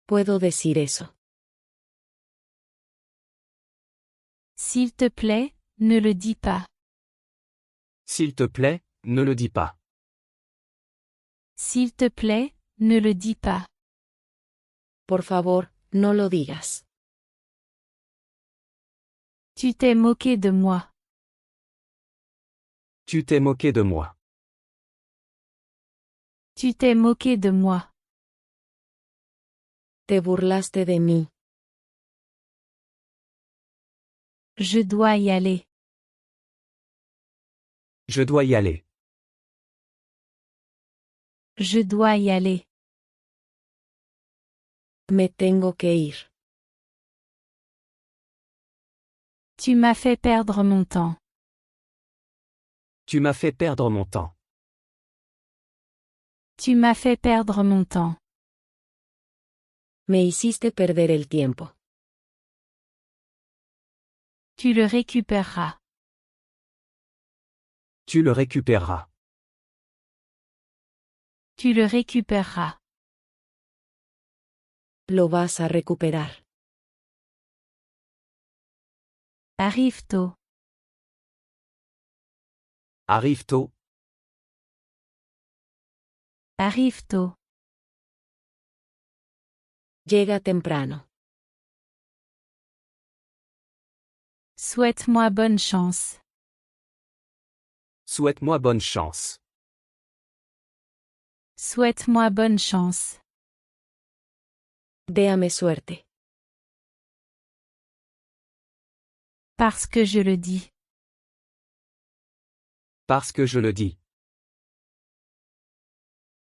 Puedo decir eso. S'il te plaît, ne le dis pas. S'il te plaît, ne le dis pas. S'il te plaît, ne le dis pas. Por favor, no lo digas. Tu t'es moqué de moi. Tu t'es moqué de moi. Tu t'es moqué de moi. Te burlaste de mí. Je dois y aller. Je dois y aller. Je dois y aller. Me tengo que ir. Tu m'as fait perdre mon temps. Tu m'as fait perdre mon temps. Tu m'as fait perdre mon temps. Me hiciste perder el tiempo. Tu le récupéreras. Tu le récupéreras. Tu le récupéreras. Lo vas a recuperar. Arrive tôt. Arrive tôt. Arrive tôt. Llega temprano. Souhaite-moi bonne chance. Souhaite-moi bonne chance. Souhaite-moi bonne chance. Déame suerte. Parce que je le dis. Parce que je le dis.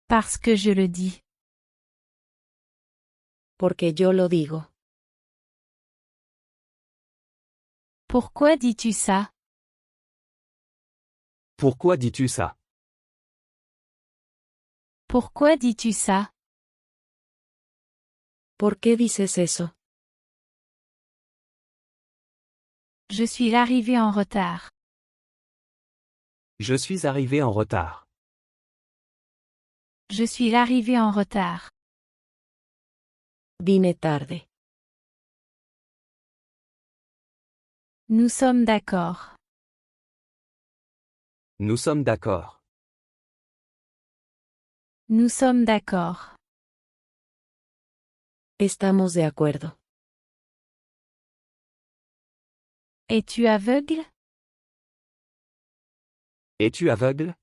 Parce que je le dis. Porque yo lo digo. Pourquoi dis-tu ça? Pourquoi dis-tu ça? Pourquoi dis-tu ça? ¿Por qué dices eso? Je suis arrivé en retard. Je suis arrivé en retard. Je suis arrivé en retard. Vine tarde. Nous sommes d'accord. Nous sommes d'accord. Nous sommes d'accord. Estamos de acuerdo. Es-tu aveugle? Es-tu aveugle?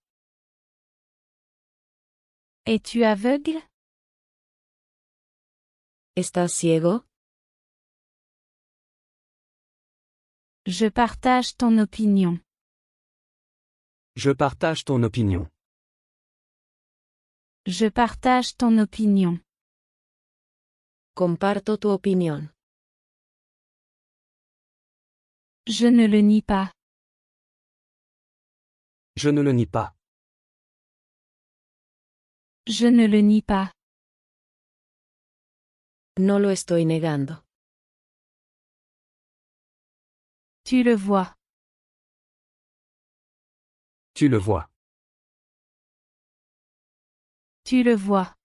Es-tu aveugle? ¿Estás ciego? Je partage ton opinion. Je partage ton opinion. Je partage ton opinion. Comparto tu opinión. Je ne le nie pas. Je ne le nie pas. Je ne le nie pas. No lo estoy negando. Tu le vois. Tu le vois. Tu le vois.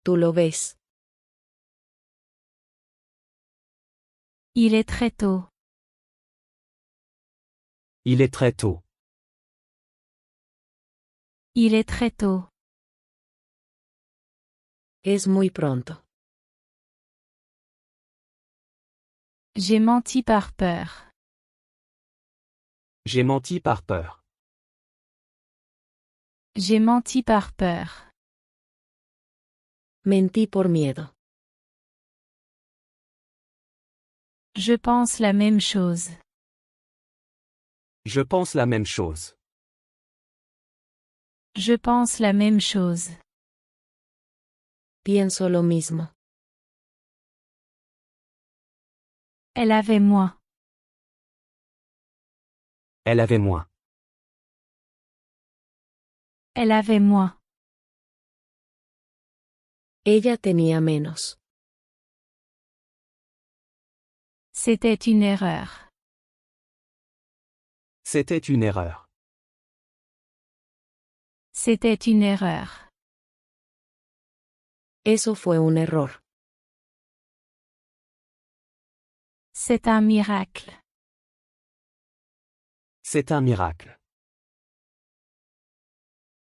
Tú lo ves. Il est très tôt. Il est très tôt. Il est très tôt. Es muy pronto. J'ai menti par peur. J'ai menti par peur. J'ai menti par peur. Mentí por miedo. Je pense la même chose. Je pense la même chose. Je pense la même chose. Pienso lo mismo. Elle avait moins. Elle avait moins. Elle avait moins. Ella tenía menos. C'était une erreur. C'était une erreur. C'était une erreur. Eso fue un error. C'est un miracle. C'est un miracle.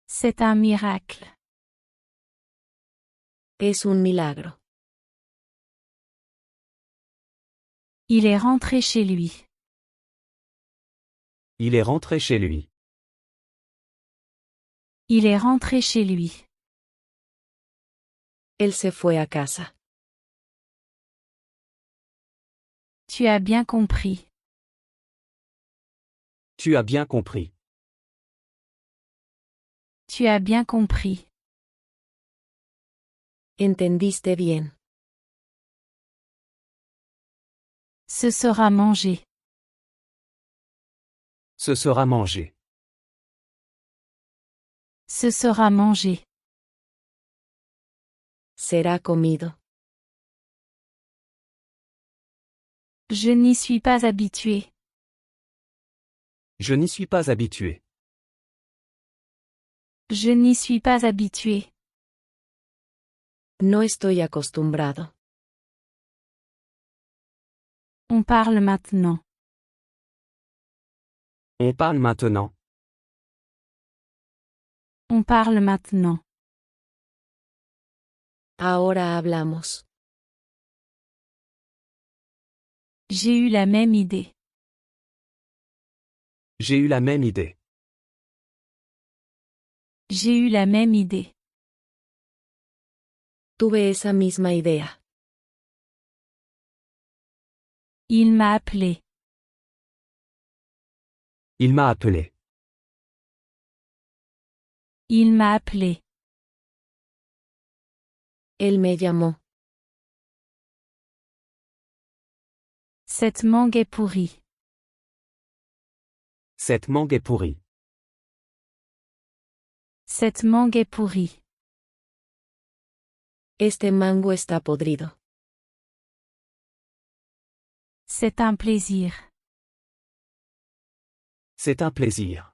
C'est un miracle. Es un milagro. Il est rentré chez lui. Il est rentré chez lui. Il est rentré chez lui. Él se fue a casa. Tu as bien compris. Tu as bien compris. Tu as bien compris. Entendiste bien. Ce sera mangé. Ce sera mangé. Ce sera mangé. Será comido. Je n'y suis pas habitué. Je n'y suis pas habitué. Je n'y suis pas habitué. No estoy acostumbrado. On parle maintenant. On parle maintenant. On parle maintenant. Ahora hablamos. J'ai eu la même idée. J'ai eu la même idée. J'ai eu la même idée. Tuve esa misma idea. Il m'a appelé. Il m'a appelé. Il m'a appelé. Él me llamó. Cette mangue est pourrie. Cette mangue est pourrie. Cette mangue est pourrie. Este mango está podrido. C'est un plaisir. C'est un plaisir.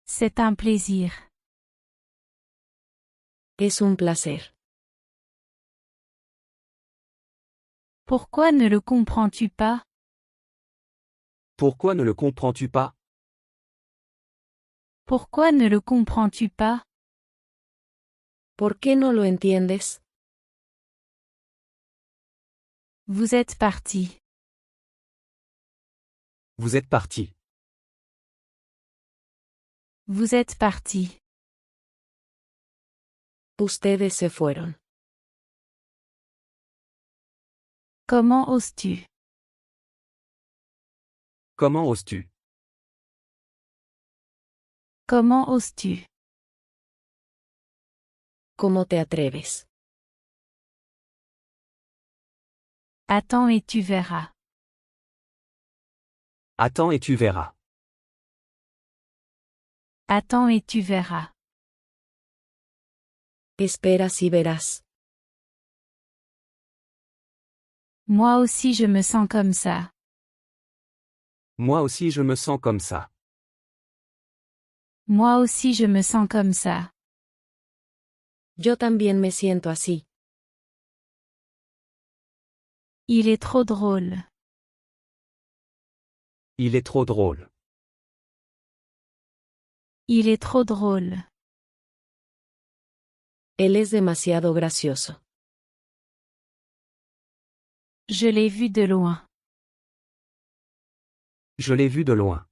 C'est un plaisir. Es un placer. Pourquoi ne le comprends-tu pas? Pourquoi ne le comprends-tu pas? Pourquoi ne le comprends-tu pas? ¿Por qué no lo entiendes? Vous êtes parti. Vous êtes parti. Vous êtes parti. Ustedes se fueron. Comment oses-tu? Comment oses-tu? Comment oses-tu? ¿Cómo te atreves? Attends et tu verras. Attends et tu verras. Attends et tu verras. Esperas y verás. Moi aussi je me sens comme ça. Moi aussi je me sens comme ça. Moi aussi je me sens comme ça. Yo también me siento así. Il est trop drôle. Il est trop drôle. Il est trop drôle. Él es demasiado gracioso. Je l'ai vu de loin. Je l'ai vu de loin.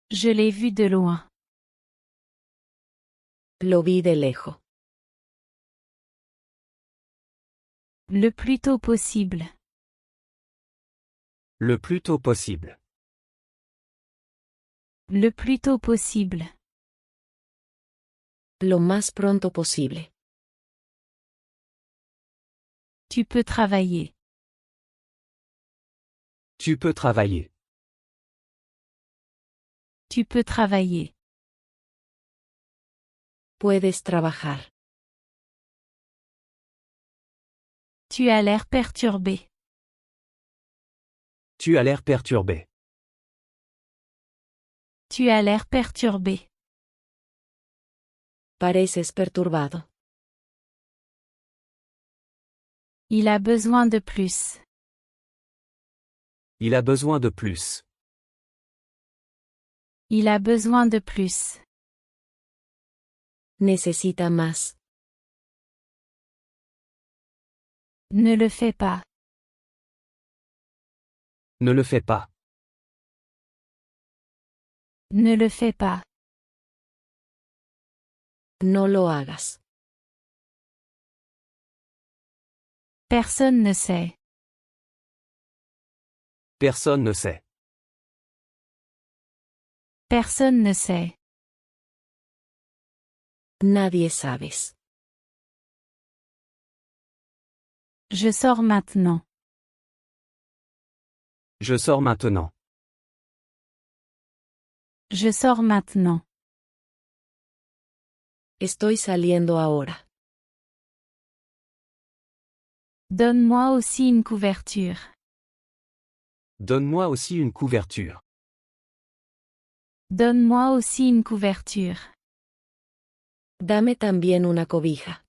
Je l'ai vu de loin. Lo vi de lejos. Le plus tôt possible. Le plus tôt possible. Le plus tôt possible. Lo más pronto posible. Tu peux travailler. Tu peux travailler. Tu peux travailler. Puedes trabajar. Tu as l'air perturbé. Tu as l'air perturbé. Tu as l'air perturbé. Pareces perturbado. Il a besoin de plus. Il a besoin de plus. Il a besoin de plus. Necesita más. Ne le fais pas. Ne le fais pas. Ne le fais pas. No lo hagas. Personne ne sait. Personne ne sait. Personne ne sait. Nadie sabes. Je sors maintenant. Je sors maintenant. Je sors maintenant. Estoy saliendo ahora. Donne-moi aussi une couverture. Donne-moi aussi une couverture. Donne-moi aussi une couverture. Dame también una cobija.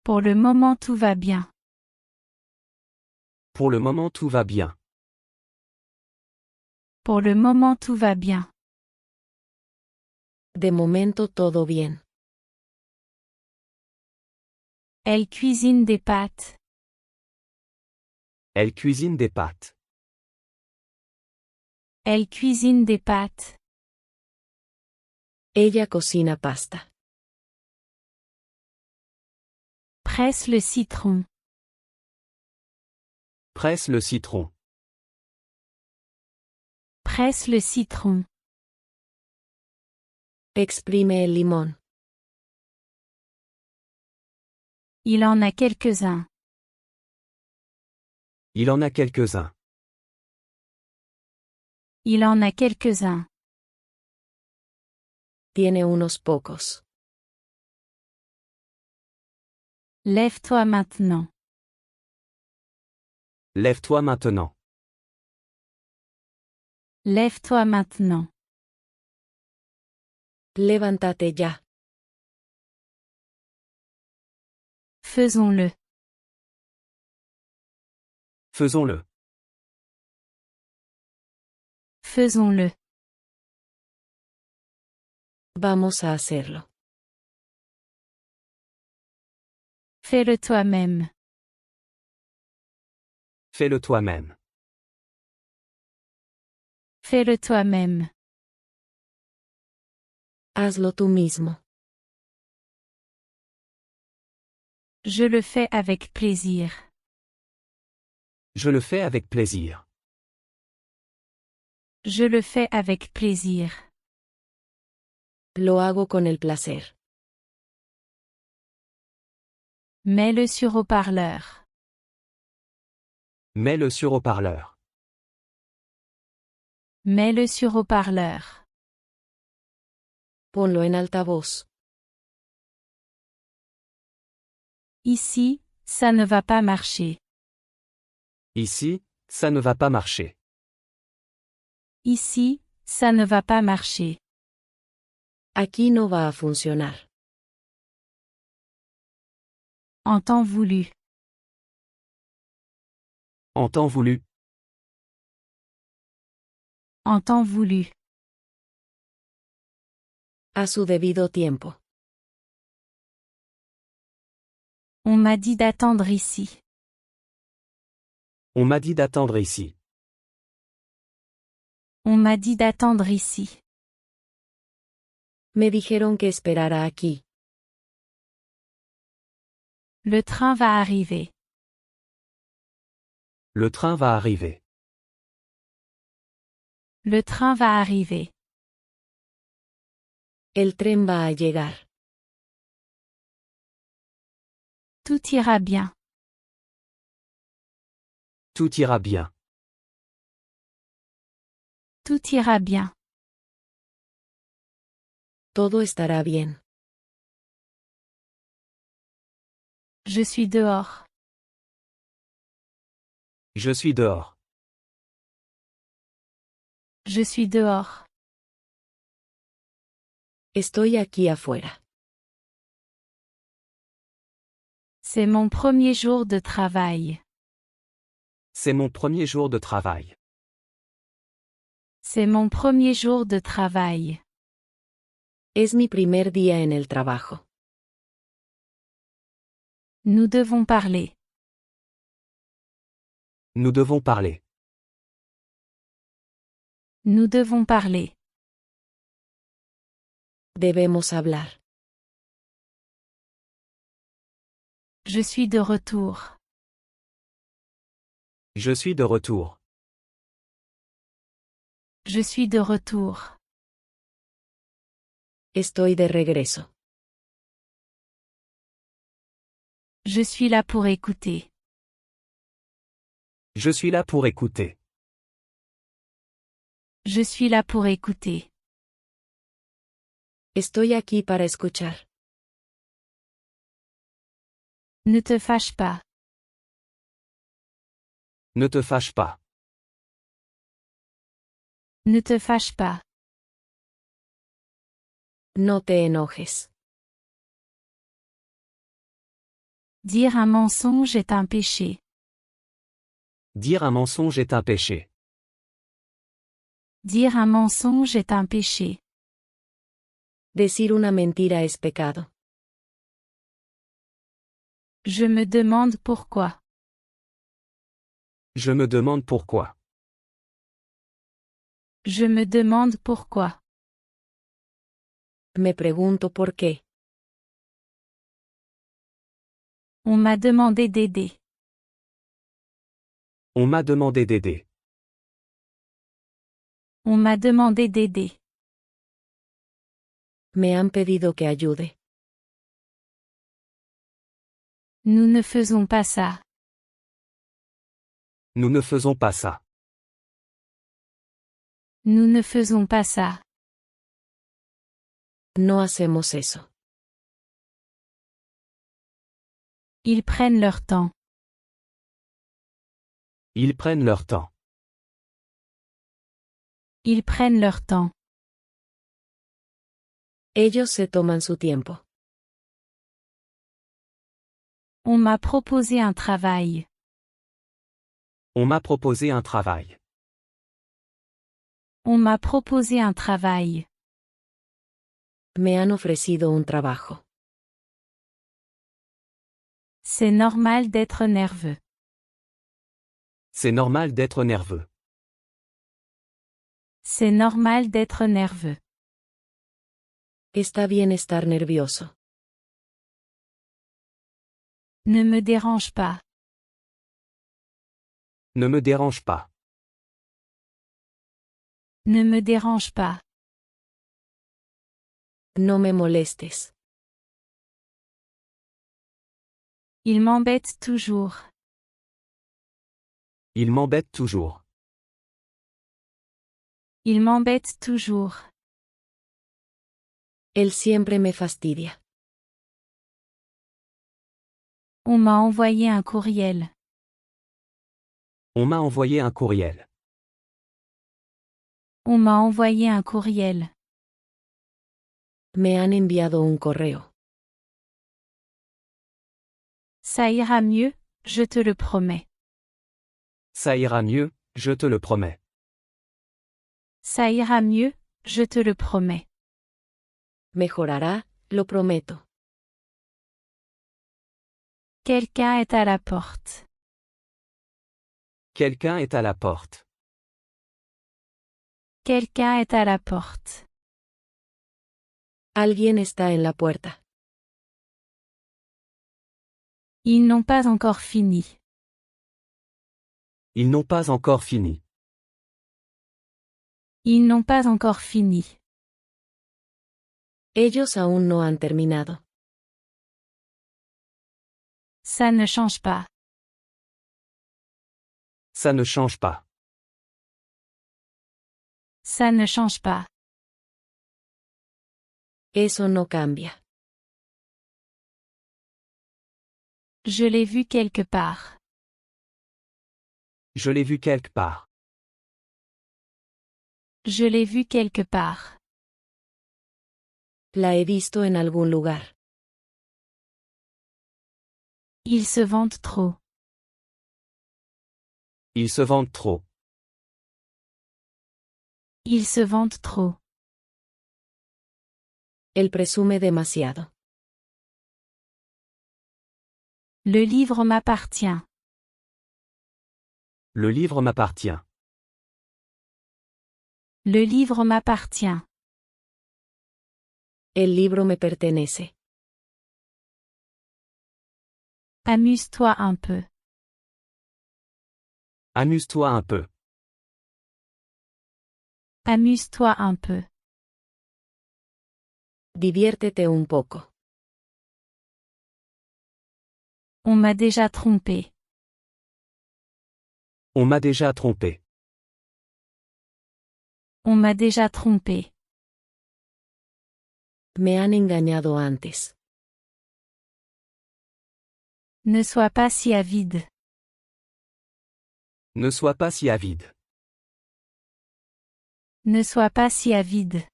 Pour le moment tout va bien. Pour le moment tout va bien. Pour le moment tout va bien. De momento todo bien. Elle cuisine des pâtes. Elle cuisine des pâtes. Elle cuisine des pâtes. Ella cocina pasta. Presse le citron. Presse le citron. Presse le citron. Exprime el limón. Il en a quelques-uns. Il en a quelques-uns. Il en a quelques-uns. Tiene unos pocos. Lève-toi maintenant. Lève-toi maintenant. Lève-toi maintenant. Levántate ya. Faisons-le. Faisons-le. Faisons-le. Vamos a hacerlo. Fais-le toi-même. Fais-le toi-même. Fais-le toi-même. Hazlo tú mismo. Je le fais avec plaisir. Je le fais avec plaisir. Je le fais avec plaisir. Lo hago con el placer. Mets-le sur haut-parleur. Mets-le sur haut-parleur. Mets-le sur haut-parleur. Ponlo en altavoz. Ici, ça ne va pas marcher. Ici, ça ne va pas marcher. Ici, ça ne va pas marcher. Aquí no va a funcionar. En temps voulu. En temps voulu. En temps voulu. A su debido tiempo. On m'a dit d'attendre ici. On m'a dit d'attendre ici. On m'a dit d'attendre ici. Me dijeron que esperara aquí. Le train va arriver. Le train va arriver. Le train va arriver. El tren va a llegar. Tout ira bien. Tout ira bien. Tout ira bien. Todo estará bien. Je suis dehors. Je suis dehors. Je suis dehors. Estoy aquí afuera. C'est mon premier jour de travail. C'est mon premier jour de travail. C'est mon premier jour de travail. Es mi primer día en el trabajo. Nous devons parler. Nous devons parler. Nous devons parler. Debemos hablar. Je suis de retour. Je suis de retour. Je suis de retour. Estoy de regreso. Je suis là pour écouter. Je suis là pour écouter. Je suis là pour écouter. Estoy aquí para escuchar. Ne te fâche pas. Ne te fâche pas. Ne te fâche pas. No te enojes. Dire un mensonge est un péché. Dire un mensonge est un péché. Dire un mensonge est un péché. Decir una mentira es pecado. Je me demande pourquoi. Je me demande pourquoi. Je me demande pourquoi. Me pregunto por qué. On m'a demandé d'aider. On m'a demandé d'aider. On m'a demandé d'aider. Me han pedido que ayude. Nous ne faisons pas ça. Nous ne faisons pas ça. Nous ne faisons pas ça. No hacemos eso. Ils prennent leur temps. Ils prennent leur temps. Ils prennent leur temps. Ellos se toman su tiempo. On m'a proposé un travail. On m'a proposé un travail. On m'a proposé un travail. Me han ofrecido un trabajo. C'est normal d'être nerveux. C'est normal d'être nerveux. C'est normal d'être nerveux. Está bien estar nervioso. Ne me dérange pas. Ne me dérange pas. Ne me dérange pas. No me molestes. Il m'embête toujours. Il m'embête toujours. Il m'embête toujours. Él siempre me fastidia. On m'a envoyé un courriel. On m'a envoyé un courriel. On m'a envoyé un courriel. Me han enviado un correo. Ça ira mieux, je te le promets. Ça ira mieux, je te le promets. Ça ira mieux, je te le promets. Mejorará, lo prometo. Quelqu'un est à la porte. Quelqu'un est à la porte. Quelqu'un est à la porte. Alguien está en la puerta. Ils n'ont pas encore fini. Ils n'ont pas encore fini. Ils n'ont pas encore fini. Ellos aún no han terminado. Ça ne change pas. Ça ne change pas. Ça ne change pas. Eso no cambia. Je l'ai vu quelque part. Je l'ai vu quelque part. Je l'ai vu quelque part. La he visto en algún lugar. Ils se vantent trop. Ils se vendent trop. Ils se vantent trop. Él presume demasiado. Le livre m'appartient. Le livre m'appartient. Le livre m'appartient. El libro me pertenece. Amuse-toi un peu. Amuse-toi un peu. Amuse-toi un peu. Diviértete un poco. On m'a déjà trompé. On m'a déjà trompé. On m'a déjà trompé. Me han engañado antes. Ne sois pas si avide. Ne sois pas si avide. Ne sois pas si avide.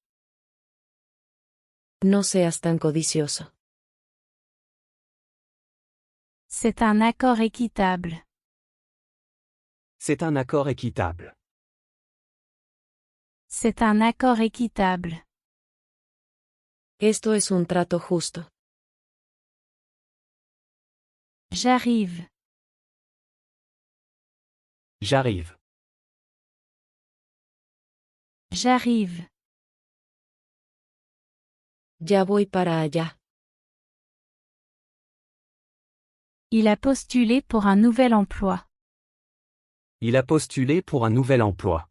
No seas tan codicioso. C'est un accord équitable. C'est un accord équitable. C'est un accord équitable. Esto es un trato justo. J'arrive. J'arrive. J'arrive. Ya voy para allá. Il a postulé pour un nouvel emploi. Il a postulé pour un nouvel emploi.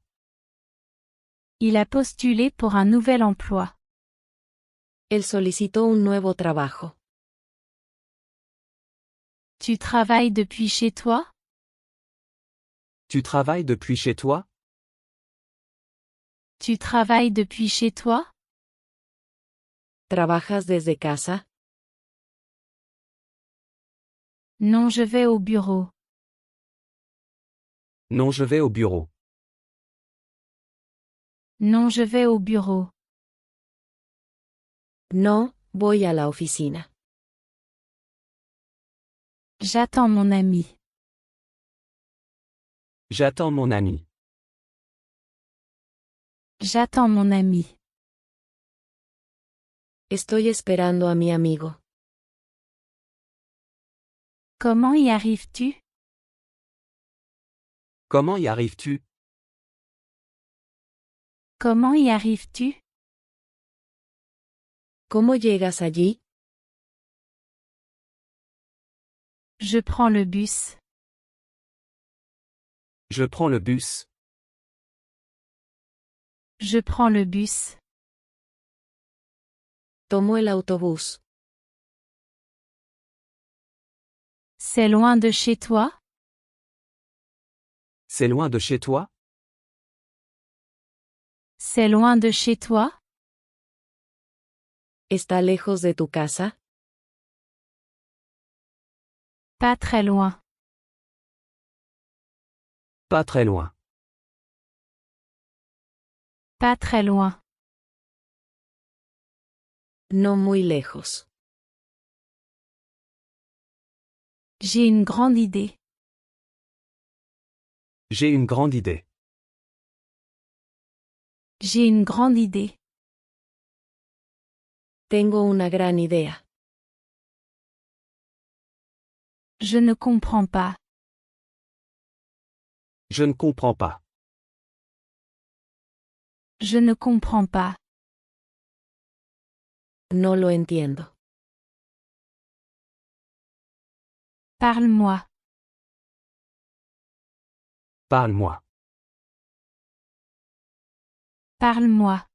Il a postulé pour un nouvel emploi. Él solicitó un nuevo trabajo. Tu travailles depuis chez toi? Tu travailles depuis chez toi? Tu travailles depuis chez toi? ¿Trabajas desde casa? Non, je vais au bureau. Non, je vais au bureau. Non, je vais au bureau. No, voy a la oficina. J'attends mon ami. J'attends mon ami. J'attends mon ami. Estoy esperando a mi amigo. Comment y arrives-tu? Comment y arrives-tu? Comment y arrives-tu? ¿Cómo llegas allí? Je prends le bus. Je prends le bus. Je prends le bus. Tomo el autobús. C'est loin de chez toi? C'est loin de chez toi? C'est loin de chez toi? ¿Está lejos de tu casa? Pas très loin. Pas très loin. Pas très loin. No muy lejos. J'ai une grande idée. J'ai une grande idée. J'ai une grande idée. Tengo una gran idea. Je ne comprends pas. Je ne comprends pas. Je ne comprends pas. No lo entiendo. Parle-moi. Parle-moi. Parle-moi.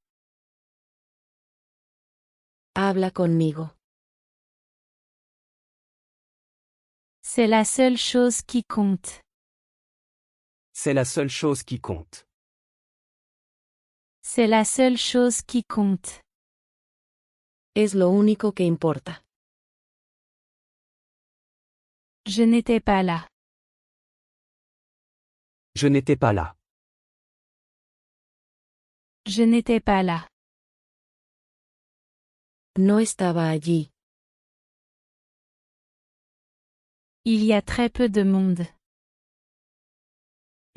Habla conmigo. C'est la seule chose qui compte. C'est la seule chose qui compte. C'est la seule chose qui compte. Es lo único que importa. Je n'étais pas là. Je n'étais pas là. Je n'étais pas là. No estaba allí. Il y a très peu de monde.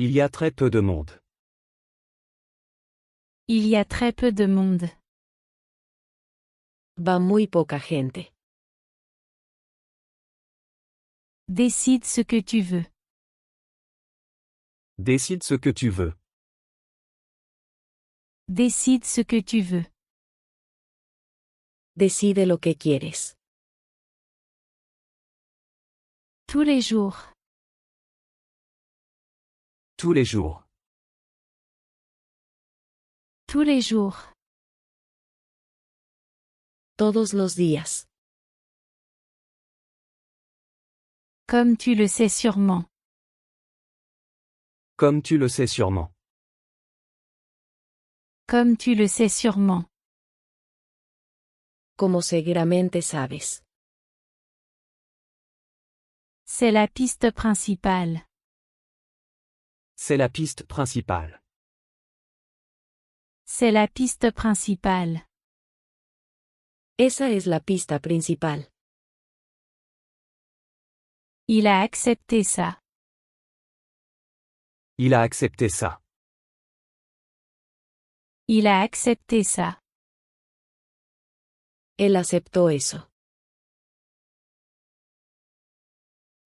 Il y a très peu de monde. Il y a très peu de monde. Va muy poca gente. Décide ce que tu veux. Décide ce que tu veux. Décide ce que tu veux. Decide lo que quieres. Tous les jours. Tous les jours. Tous les jours. Todos los días. Comme tu le sais sûrement. Comme tu le sais sûrement. Comme tu le sais sûrement. Como seguramente sabes. C'est la piste principale. C'est la piste principale. C'est la piste principale. Esa es la pista principal. Il a accepté ça. Il a accepté ça. Il a accepté ça. Él aceptó eso.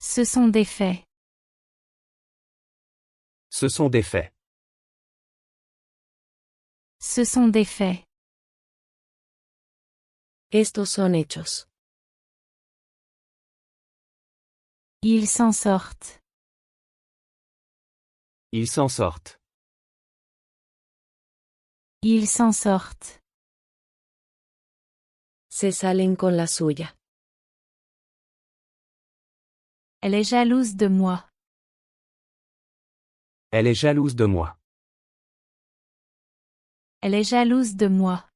Ce sont des faits. Ce sont des faits. Ce sont des faits. Estos son hechos. Ils s'en sortent. Ils s'en sortent. Ils s'en sortent. Se salen con la suya. Elle est jalouse de moi. Elle est jalouse de moi. Elle est jalouse de moi.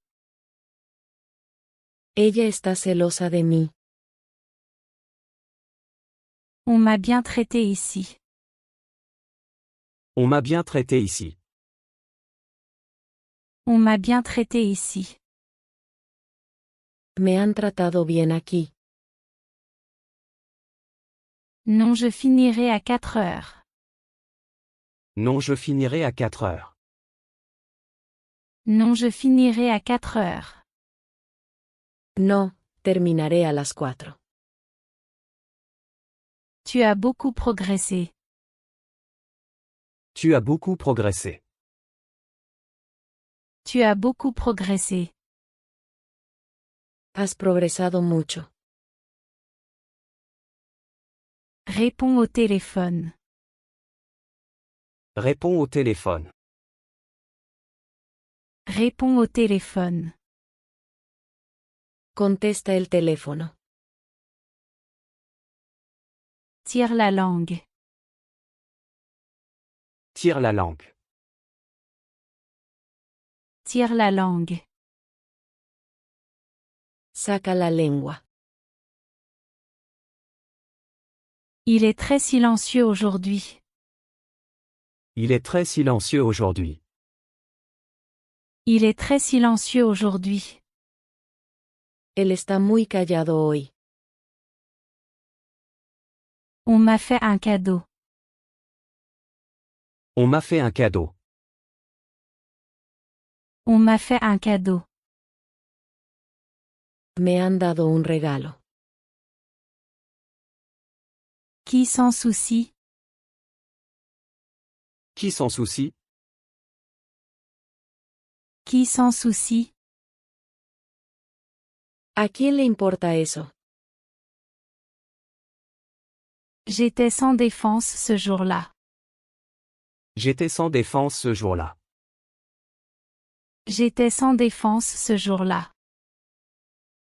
Ella está celosa de mí. On m'a bien traité ici. On m'a bien traité ici. On m'a bien traité ici. Me han tratado bien aquí. Non, je finirai à 4 heures. Non, je finirai à 4 heures. Non, je finirai à 4 heures. No, terminaré a las 4. Tu as beaucoup progressé. Tu as beaucoup progressé. Tu as beaucoup progressé. Has progresado mucho. Réponds au téléphone. Réponds au téléphone. Réponds au téléphone. Contesta el teléfono. Tire la langue. Tire la langue. Tire la langue. Saca la lengua. Il est très silencieux aujourd'hui. Il est très silencieux aujourd'hui. Il est très silencieux aujourd'hui. Él está muy callado hoy. On m'a fait un cadeau. On m'a fait un cadeau. On m'a fait un cadeau. Me han dado un regalo. Qui s'en soucie? Qui s'en soucie? Qui s'en soucie? ¿A quién le importa eso? J'étais sans défense ce jour-là. J'étais sans défense ce jour-là. J'étais sans défense ce jour-là.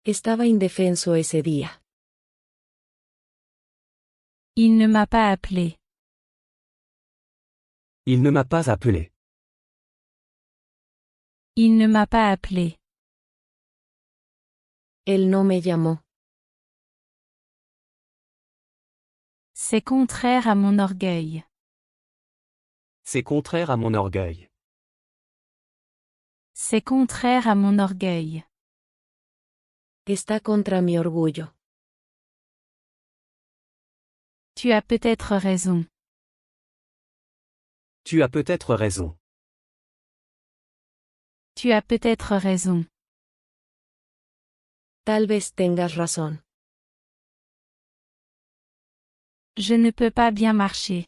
Estaba indefenso ese día. Il ne m'a pas appelé. Il ne m'a pas appelé. Il ne m'a pas appelé. Él no me llamó. C'est contraire à mon orgueil. C'est contraire à mon orgueil. C'est contraire à mon orgueil. Está contra mi orgullo. Tu as peut-être raison. Tu as peut-être raison. Tu as peut-être raison. Tal vez tengas razón. Je ne peux pas bien marcher.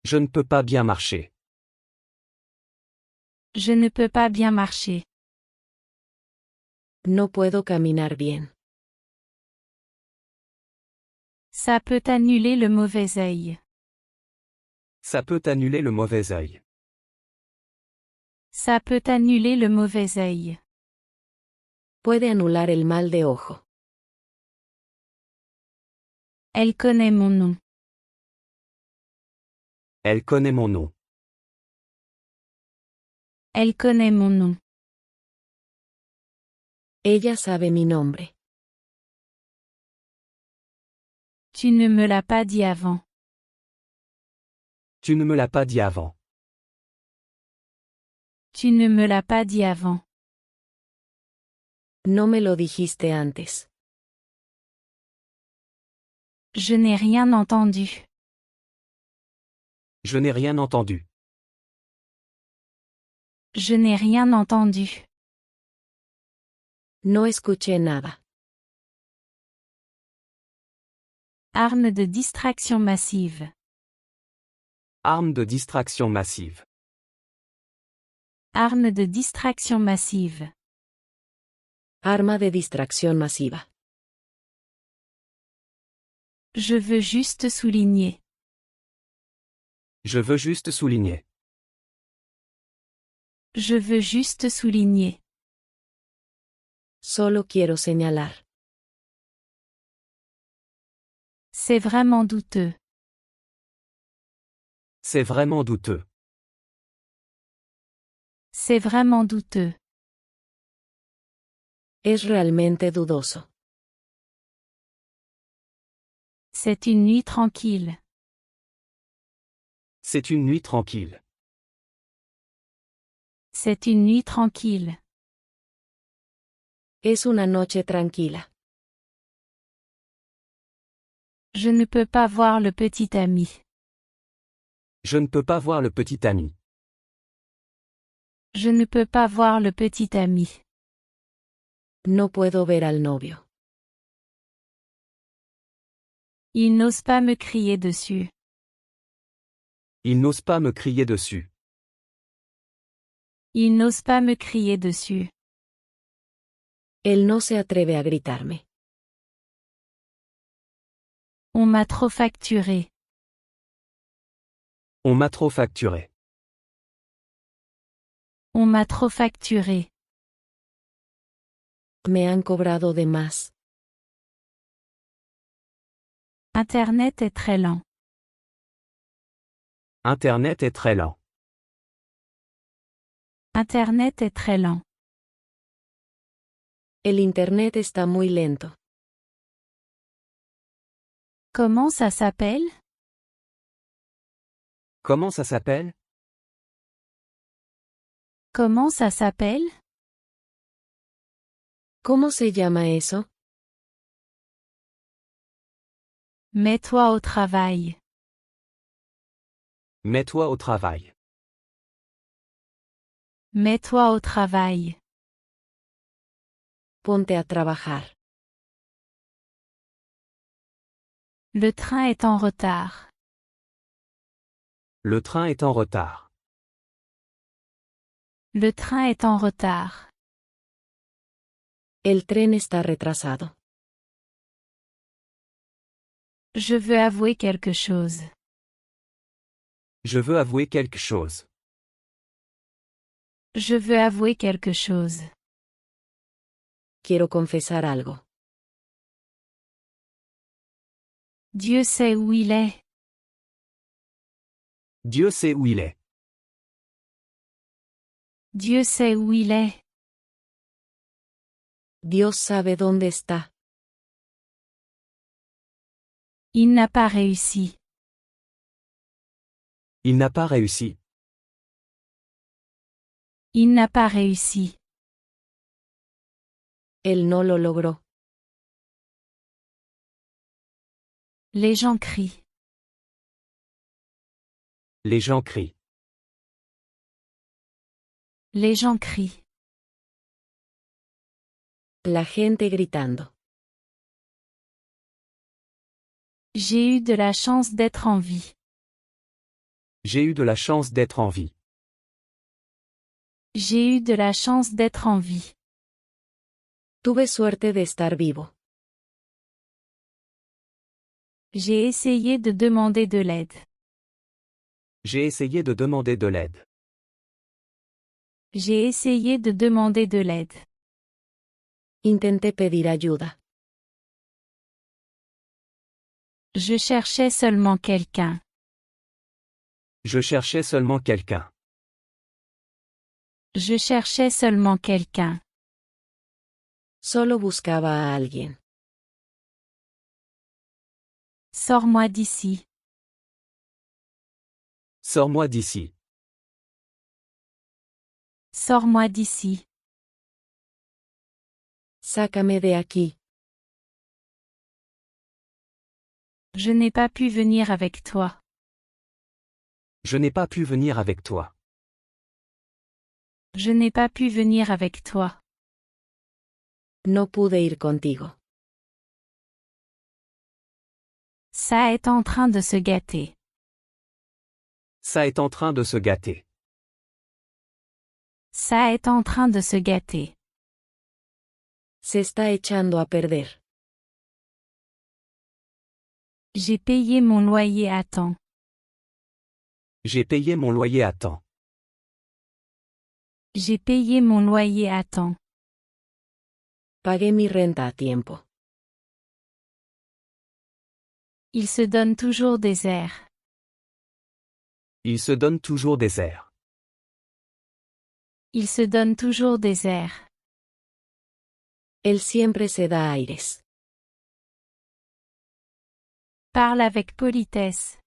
Je ne peux pas bien marcher. Je ne peux pas bien marcher. No puedo caminar bien. Ça peut annuler le mauvais œil. Ça peut annuler le mauvais œil. Ça peut annuler le mauvais œil. Puede anular el mal de ojo. Elle connaît mon nom. Elle connaît mon nom. Elle connaît mon nom. Ella sabe mi nombre. Tu ne me l'as pas dit avant. Tu ne me l'as pas dit avant. Tu ne me l'as pas dit avant. No me lo dijiste antes. Je n'ai rien entendu. Je n'ai rien entendu. Je n'ai rien entendu. No escuché nada. Arme de distraction massive. Arme de distraction massive. Arme de distraction massive. Arma de distracción masiva. Je veux juste souligner. Je veux juste souligner. Je veux juste souligner. Solo quiero señalar. C'est vraiment douteux. C'est vraiment douteux. C'est vraiment douteux. Es realmente dudoso. C'est une nuit tranquille. C'est une nuit tranquille. C'est une nuit tranquille. Es una noche tranquila. Je ne peux pas voir le petit ami. Je ne peux pas voir le petit ami. Je ne peux pas voir le petit ami. No puedo ver al novio. Il n'ose pas me crier dessus. Il n'ose pas me crier dessus. Il n'ose pas me crier dessus. Él no se atreve a gritarme. On m'a trop facturé. On m'a trop facturé. On m'a trop facturé. Me han cobrado de más. Internet est très lent. Internet est très lent. Internet est très lent. El internet está muy lento. Comment ça s'appelle? Comment ça s'appelle? Comment ça s'appelle? ¿Cómo se llama eso? Mets-toi au travail. Mets-toi au travail. Mets-toi au travail. Ponte a trabajar. Le train est en retard. Le train est en retard. Le train est en retard. El tren está retrasado. Je veux avouer quelque chose. Je veux avouer quelque chose. Je veux avouer quelque chose. Quiero confesar algo. Dieu sait où il est. Dieu sait où il est. Dieu sait où il est. Dios sabe dónde está. Il n'a pas réussi. Il n'a pas réussi. Il n'a pas réussi. Él no lo logró. Les gens crient. Les gens crient. Les gens crient. La gente gritando. J'ai eu de la chance d'être en vie. J'ai eu de la chance d'être en vie. J'ai eu de la chance d'être en vie. Tuve suerte de estar vivo. J'ai essayé de demander de l'aide. J'ai essayé de demander de l'aide. J'ai essayé de demander de l'aide. Intenté pedir ayuda. Je cherchais seulement quelqu'un. Je cherchais seulement quelqu'un. Je cherchais seulement quelqu'un. Solo buscaba a alguien. Sors-moi d'ici. Sors-moi d'ici. Sors-moi d'ici. Sácame de aquí. Je n'ai pas pu venir avec toi. Je n'ai pas pu venir avec toi. Je n'ai pas pu venir avec toi. No pude ir contigo. Ça est en train de se gâter. Ça est en train de se gâter. Ça est en train de se gâter. Se está echando a perder. J'ai payé mon loyer à temps. J'ai payé mon loyer à temps. J'ai payé mon loyer à temps. Pagué mi renta a tiempo. Il se donne toujours des airs. Il se donne toujours des airs. Il se donne toujours des airs. Él siempre se da aires. Parle avec politesse.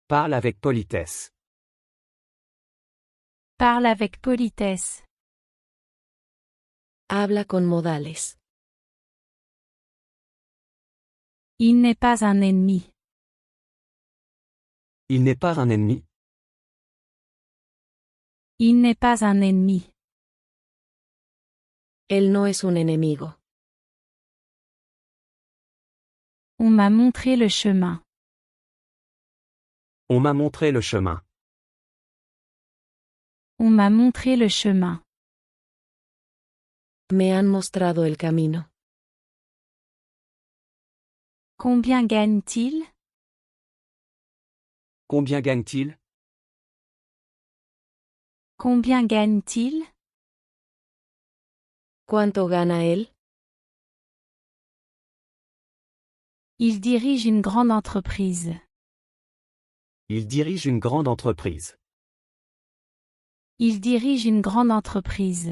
Parle avec politesse. Parle avec politesse. Habla con modales. Il n'est pas un ennemi. Il n'est pas un ennemi. Il n'est pas un ennemi. Él no es un enemigo. On m'a montré le chemin. On m'a montré le chemin. On m'a montré le chemin. Me han mostrado el camino. Combien gagne-t-il? Combien gagne-t-il? Combien gagne-t-il? ¿Cuánto gana él? Il dirige une grande entreprise. Il dirige une grande entreprise. Il dirige une grande entreprise.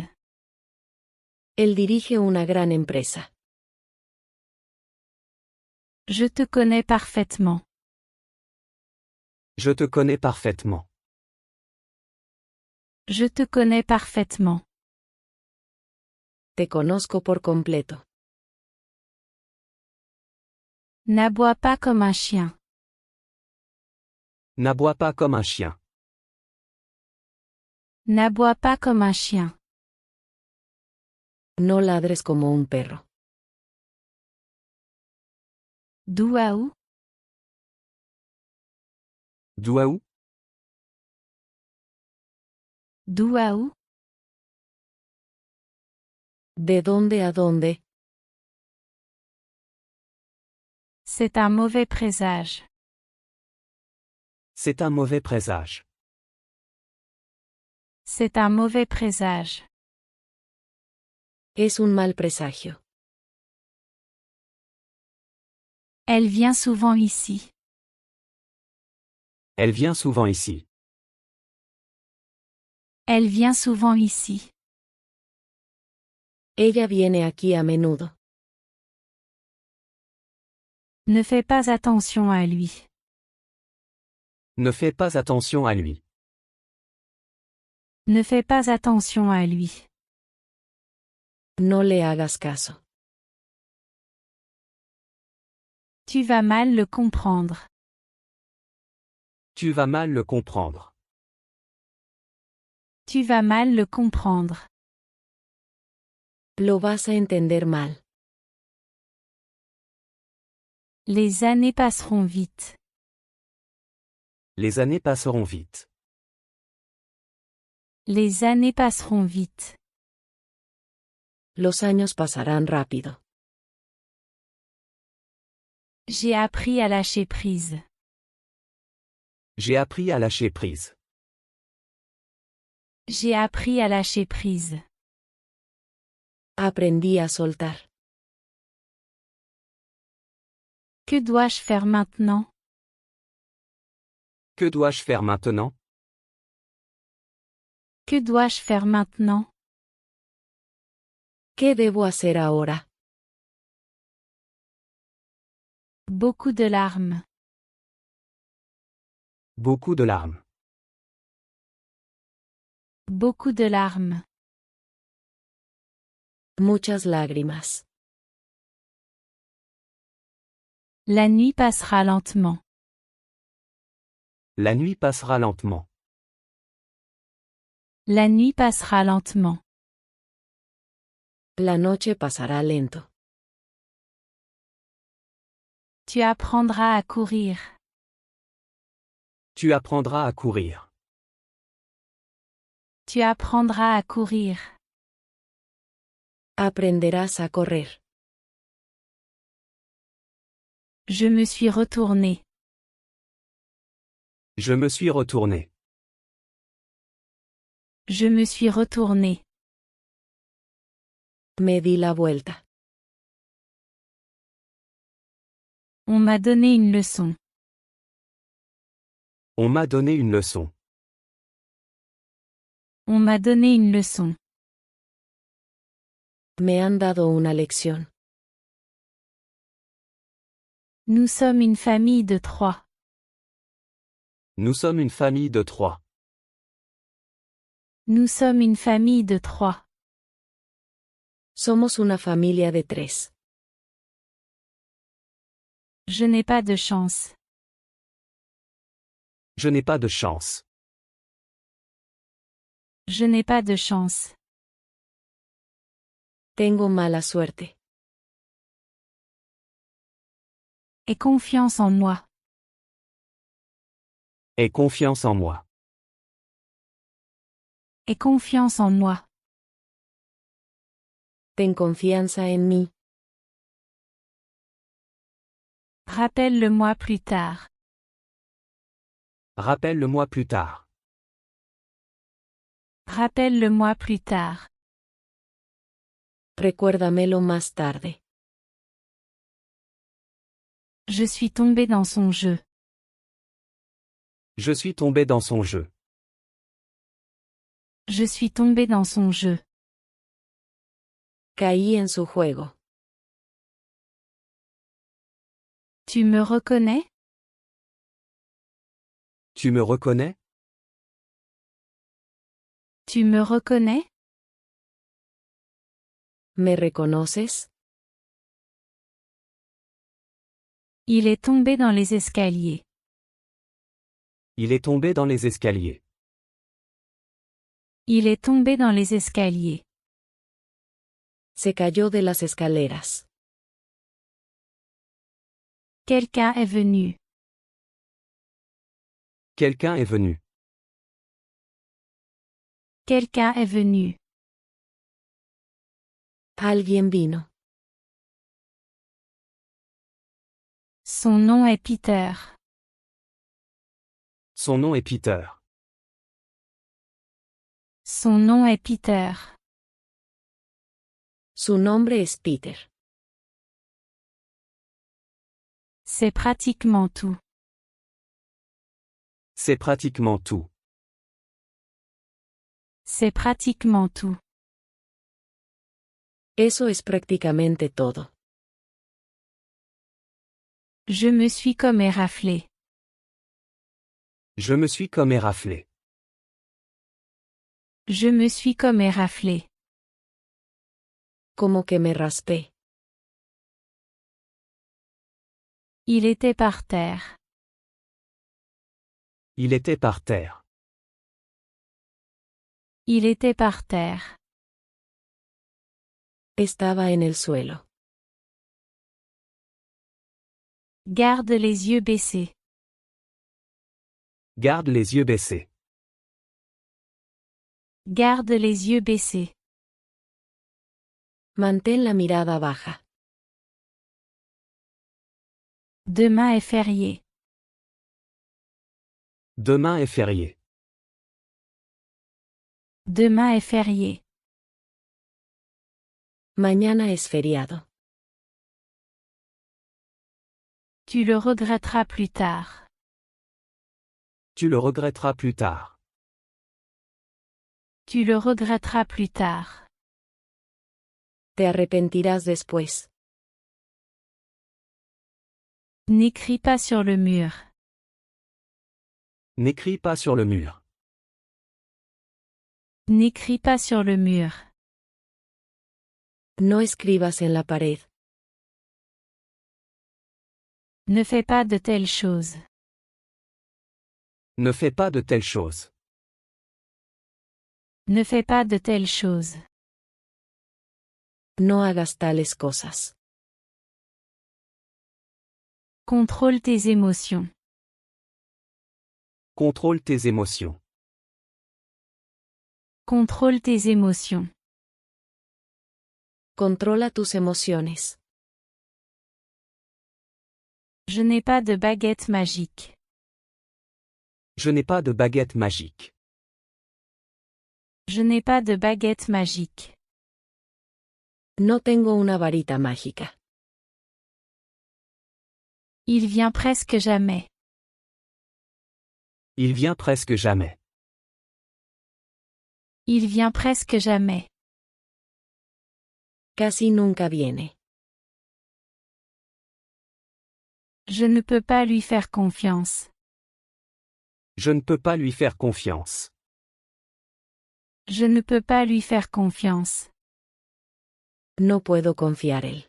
Él dirige una gran empresa. Je te connais parfaitement. Je te connais parfaitement. Je te connais parfaitement. Te conozco por completo. N'aboie pas comme un chien. N'aboie pas comme un chien. N'aboie pas comme un chien. No ladres como un perro. D'où à où? D'où à où? D'où à où? ¿De dónde a dónde? C'est un mauvais présage. C'est un mauvais présage. C'est un mauvais présage. Es un mal presagio. Elle vient souvent ici. Elle vient souvent ici. Elle vient souvent ici. Ella viene aquí a menudo. Ne fais pas attention à lui. Ne fais pas attention à lui. Ne fais pas attention à lui. No le hagas caso. Tu vas mal le comprendre. Tu vas mal le comprendre. Tu vas mal le comprendre. Lo vas a entender mal. Les années passeront vite. Les années passeront vite. Les années passeront vite. Los años pasarán rápido. J'ai appris à lâcher prise. J'ai appris à lâcher prise. J'ai appris à lâcher prise. Aprendí a soltar. Que dois-je faire maintenant? Que dois-je faire maintenant? Que dois-je faire maintenant? ¿Qué debo hacer ahora? Beaucoup de larmes. Beaucoup de larmes. Beaucoup de larmes. Muchas lágrimas. La nuit passera lentement. La nuit passera lentement. La nuit passera lentement. La noche pasará lento. Tu apprendras à courir. Tu apprendras à courir. Tu apprendras à courir. Aprenderás a correr. Je me suis retourné. Je me suis retourné. Je me suis retourné. Me di la vuelta. On m'a donné une leçon. On m'a donné une leçon. On m'a donné une leçon. Me han dado una lección. Nous sommes une famille de 3. Nous sommes une famille de 3. Nous sommes une famille de 3. Somos una familia de 3. Je n'ai pas de chance. Je n'ai pas de chance. Je n'ai pas de chance. Tengo mala suerte. Aie confiance en moi. Aie confiance en moi. Aie confiance en moi. Ten confianza en mí. Rappelle-le-moi plus tard. Rappelle-le-moi plus tard. Rappelle-le-moi plus tard. Recuérdamelo más tarde. Je suis tombé dans son jeu. Je suis tombé dans son jeu. Je suis tombé dans son jeu. Caí en su juego. Tu me reconnais? Tu me reconnais? Tu me reconnais? ¿Me reconoces? Il est tombé dans les escaliers. Il est tombé dans les escaliers. Il est tombé dans les escaliers. Se cayó de las escaleras. Quelqu'un est venu. Quelqu'un est venu. Quelqu'un est venu. Alguien vino. Son nom est Peter. Son nom est Peter. Son nom est Peter. Su nombre es Peter. C'est pratiquement tout. C'est pratiquement tout. C'est pratiquement tout. Eso es prácticamente todo. Je me suis comme éraflé. Je me suis comme éraflé. Je me suis comme éraflé. Como que me raspé. Il était par terre. Il était par terre. Il était par terre. Estaba en el suelo. Garde les yeux baissés. Garde les yeux baissés. Garde les yeux baissés. Mantén la mirada baja. Demain est férié. Demain est férié. Demain est férié. Mañana es feriado. Tu le regretteras plus tard. Tu le regretteras plus tard. Tu le regretteras plus tard. Te arrepentirás después. N'écris pas sur le mur. N'écris pas sur le mur. N'écris pas sur le mur. No escribas en la pared. Ne fais pas de telles choses. Ne fais pas de telles choses. Ne fais pas de telles choses. No hagas tales cosas. Contrôle tes émotions. Contrôle tes émotions. Contrôle tes émotions. Controla tus emociones. Je n'ai pas de baguette magique. Je n'ai pas de baguette magique. Je n'ai pas de baguette magique. No tengo una varita mágica. Il vient presque jamais. Il vient presque jamais. Il vient presque jamais. Casi nunca viene. Je ne peux pas lui faire confiance. Je ne peux pas lui faire confiance. Je ne peux pas lui faire confiance. No puedo confiar él.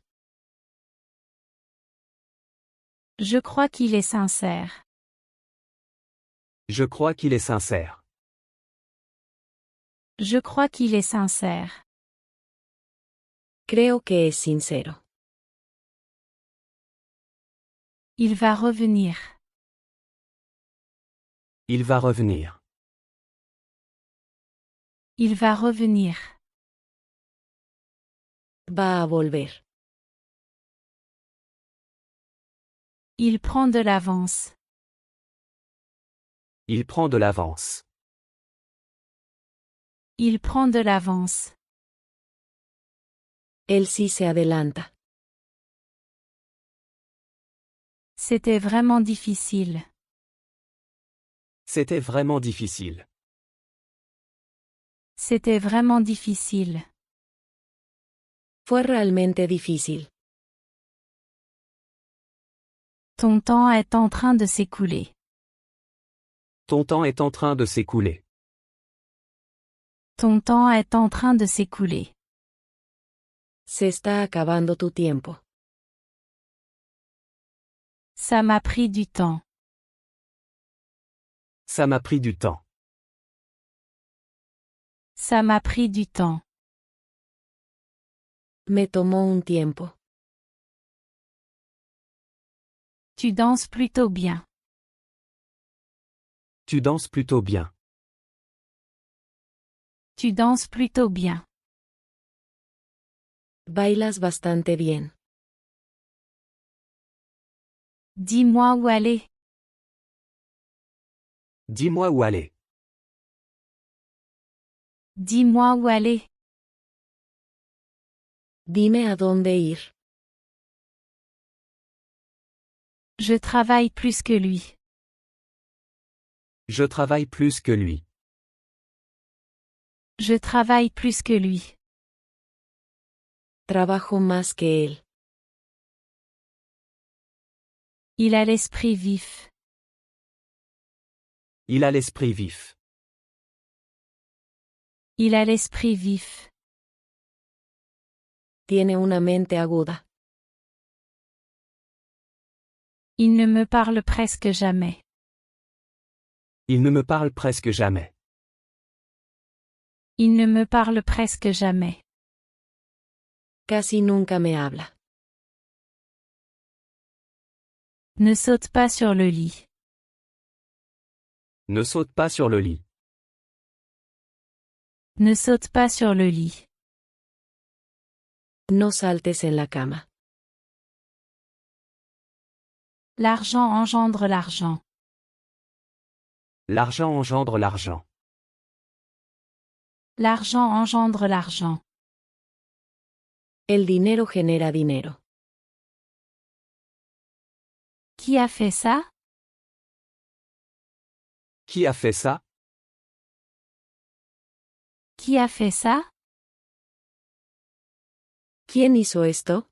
Je crois qu'il est sincère. Je crois qu'il est sincère. Je crois qu'il est sincère. Creo que es sincero. Il va revenir. Il va revenir. Il va revenir. Va a volver. Il prend de l'avance. Il prend de l'avance. Il prend de l'avance. Él sí se adelanta. C'était vraiment difficile. C'était vraiment difficile. C'était vraiment difficile. Fue realmente difícil. Ton temps est en train de s'écouler. Ton temps est en train de s'écouler. Ton temps est en train de s'écouler. Se está acabando tu tiempo. Ça m'a pris du temps. Ça m'a pris du temps. Ça m'a pris du temps. Me tomó un tiempo. Tu danses plutôt bien. Tu danses plutôt bien. Tu danses plutôt bien. Bailas bastante bien. Dis-moi où aller. Dis-moi où aller. Dis-moi où aller. Dime a dónde ir. Je travaille plus que lui. Je travaille plus que lui. Je travaille plus que lui. Trabajo más que él. Il a l'esprit vif. Il a l'esprit vif. Il a l'esprit vif. Tiene una mente aguda. Il ne me parle presque jamais. Il ne me parle presque jamais. Il ne me parle presque jamais. Casi nunca me habla. Ne saute pas sur le lit. Ne saute pas sur le lit. Ne saute pas sur le lit. No saltes en la cama. L'argent engendre l'argent. L'argent engendre l'argent. L'argent engendre l'argent. El dinero genera dinero. Qui a fait ça? Qui a fait ça? Qui a fait ça? ¿Quién hizo esto?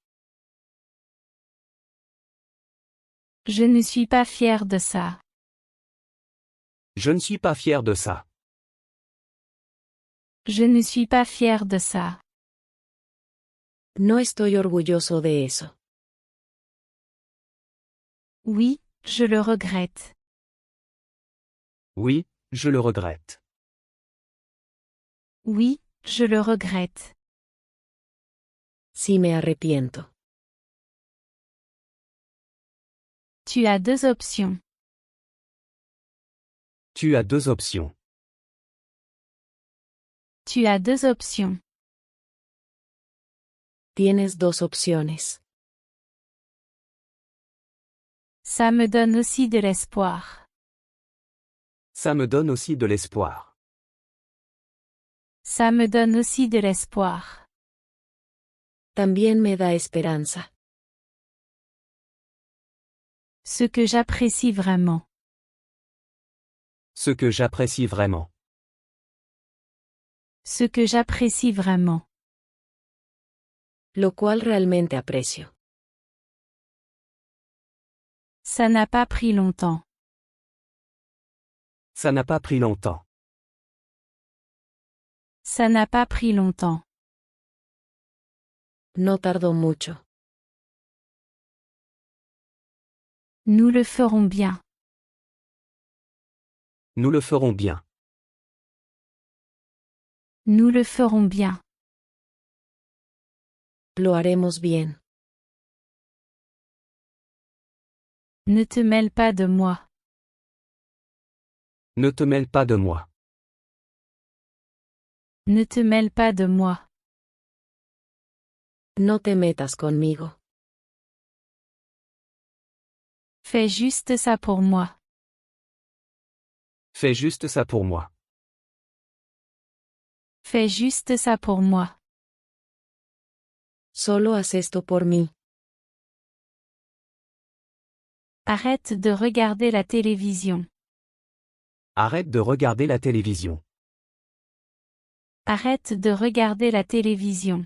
Je ne suis pas fier de ça. Je ne suis pas fier de ça. Je ne suis pas fier de ça. No estoy orgulloso de eso. Oui, je le regrette. Oui, je le regrette. Oui, je le regrette. Sí me arrepiento. Tu as deux options. Tu as deux options. Tu as deux options. Tienes dos opciones. Ça me donne aussi de l'espoir. Ça me donne aussi de l'espoir. Ça me donne aussi de l'espoir. También me da esperanza. Ce que j'apprécie vraiment. Ce que j'apprécie vraiment. Ce que j'apprécie vraiment. Lo cual realmente aprecio. Ça n'a pas pris longtemps. Ça n'a pas pris longtemps. Ça n'a pas pris longtemps. No tardó mucho. Nous le ferons bien. Nous le ferons bien. Nous le ferons bien. Lo haremos bien. Ne te mêle pas de moi. Ne te mêle pas de moi. Ne te mêle pas de moi. No te metas conmigo. Fais juste ça pour moi. Fais juste ça pour moi. Fais juste ça pour moi. Solo haz esto por mí. Arrête de regarder la télévision. Arrête de regarder la télévision. Arrête de regarder la télévision.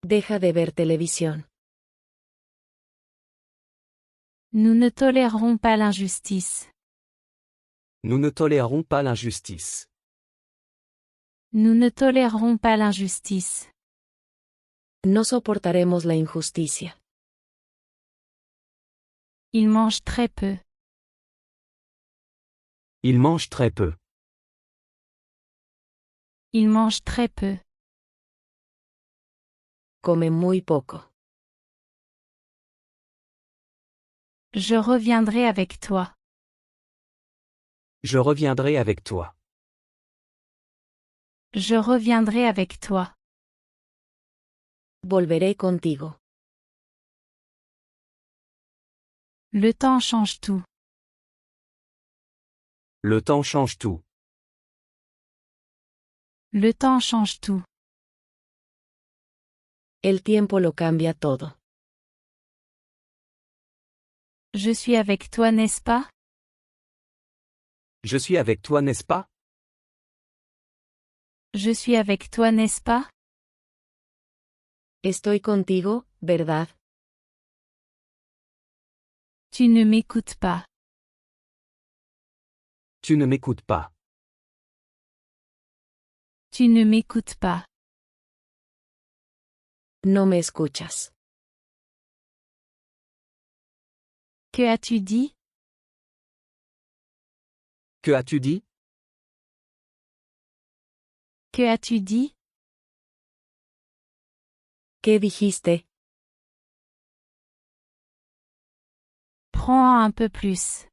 Deja de ver televisión. Nous ne tolérerons pas l'injustice. Nous ne tolérons pas l'injustice. Nous ne tolérerons pas l'injustice. No soportaremos la injusticia. Il mange très peu. Il mange très peu. Il mange très peu. Come muy poco. Je reviendrai avec toi. Je reviendrai avec toi. Je reviendrai avec toi. Volveré contigo. Le temps change tout. Le temps change tout. Le temps change tout. El tiempo lo cambia todo. Je suis avec toi, n'est-ce pas? Je suis avec toi, n'est-ce pas? Je suis avec toi, n'est-ce pas? Estoy contigo, ¿verdad? Tu ne m'écoutes pas. Tu ne m'écoutes pas. Tu ne m'écoutes pas. No me escuchas. Que as-tu dit? Que as-tu dit? Que as-tu dit? ¿Qué dijiste? Prends un peu plus.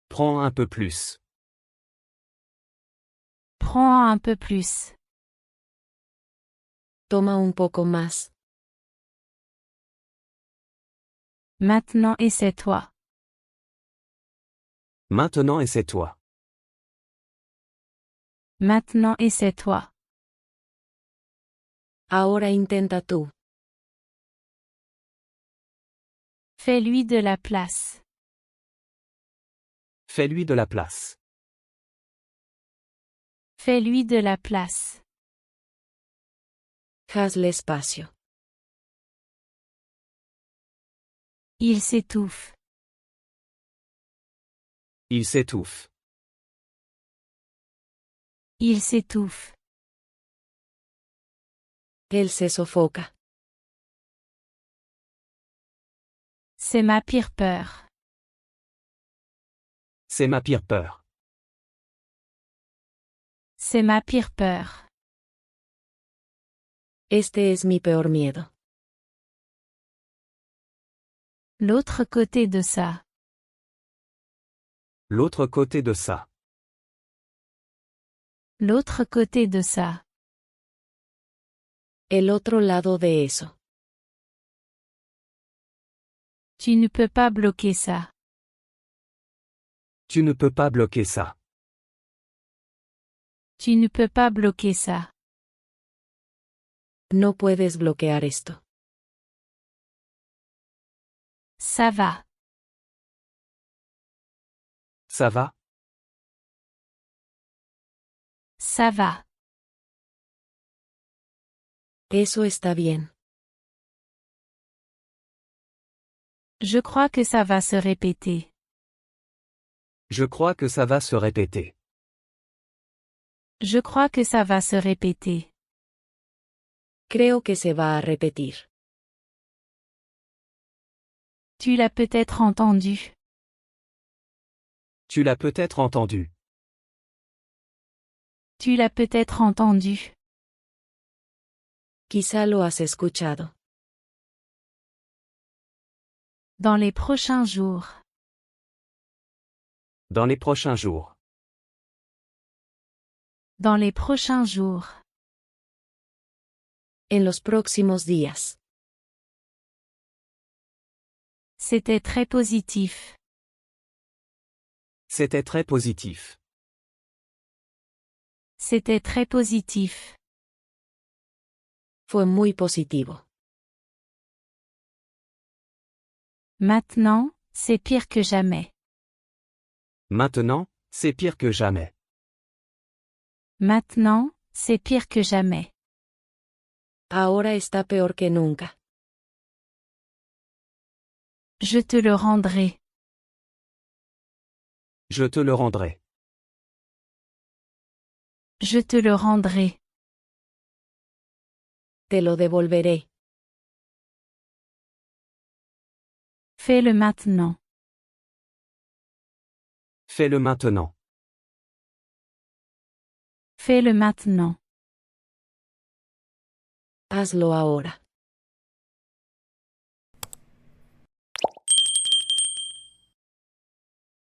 Prends un peu plus. Prends un peu plus. Toma un poco más. Maintenant essaie-toi. Maintenant essaie-toi. Maintenant essaie-toi. Ahora intenta tú. Fais-lui de la place. Fais-lui de la place. Fais-lui de la place. Hazle espacio. Il s'étouffe. Il s'étouffe. Il s'étouffe. Él se sofoca. C'est ma pire peur. C'est ma pire peur. C'est ma pire peur. Este es mi peor miedo. L'autre côté de ça. L'autre côté de ça. L'autre côté de ça. El otro lado de eso. Tu ne peux pas bloquer ça. Tu ne peux pas bloquer ça. Tu ne peux pas bloquer ça. No puedes bloquear esto. Ça va. Ça va? Ça va. Eso está bien. Je crois que ça va se répéter. Je crois que ça va se répéter. Je crois que ça va se répéter. Creo que se va a repetir. Tu l'as peut-être entendu. Tu l'as peut-être entendu. Tu l'as peut-être entendu. Quizá lo has escuchado. Dans les prochains jours. Dans les prochains jours. Dans les prochains jours. En los próximos días. C'était très positif. C'était très positif. C'était très positif. Fue muy positivo. Maintenant, c'est pire que jamais. Maintenant, c'est pire que jamais. Maintenant, c'est pire que jamais. Ahora está peor que nunca. Je te le rendrai. Je te le rendrai. Je te le rendrai. Te lo devolveré. Fais-le maintenant. Fais-le maintenant. Fais-le maintenant. Hazlo ahora.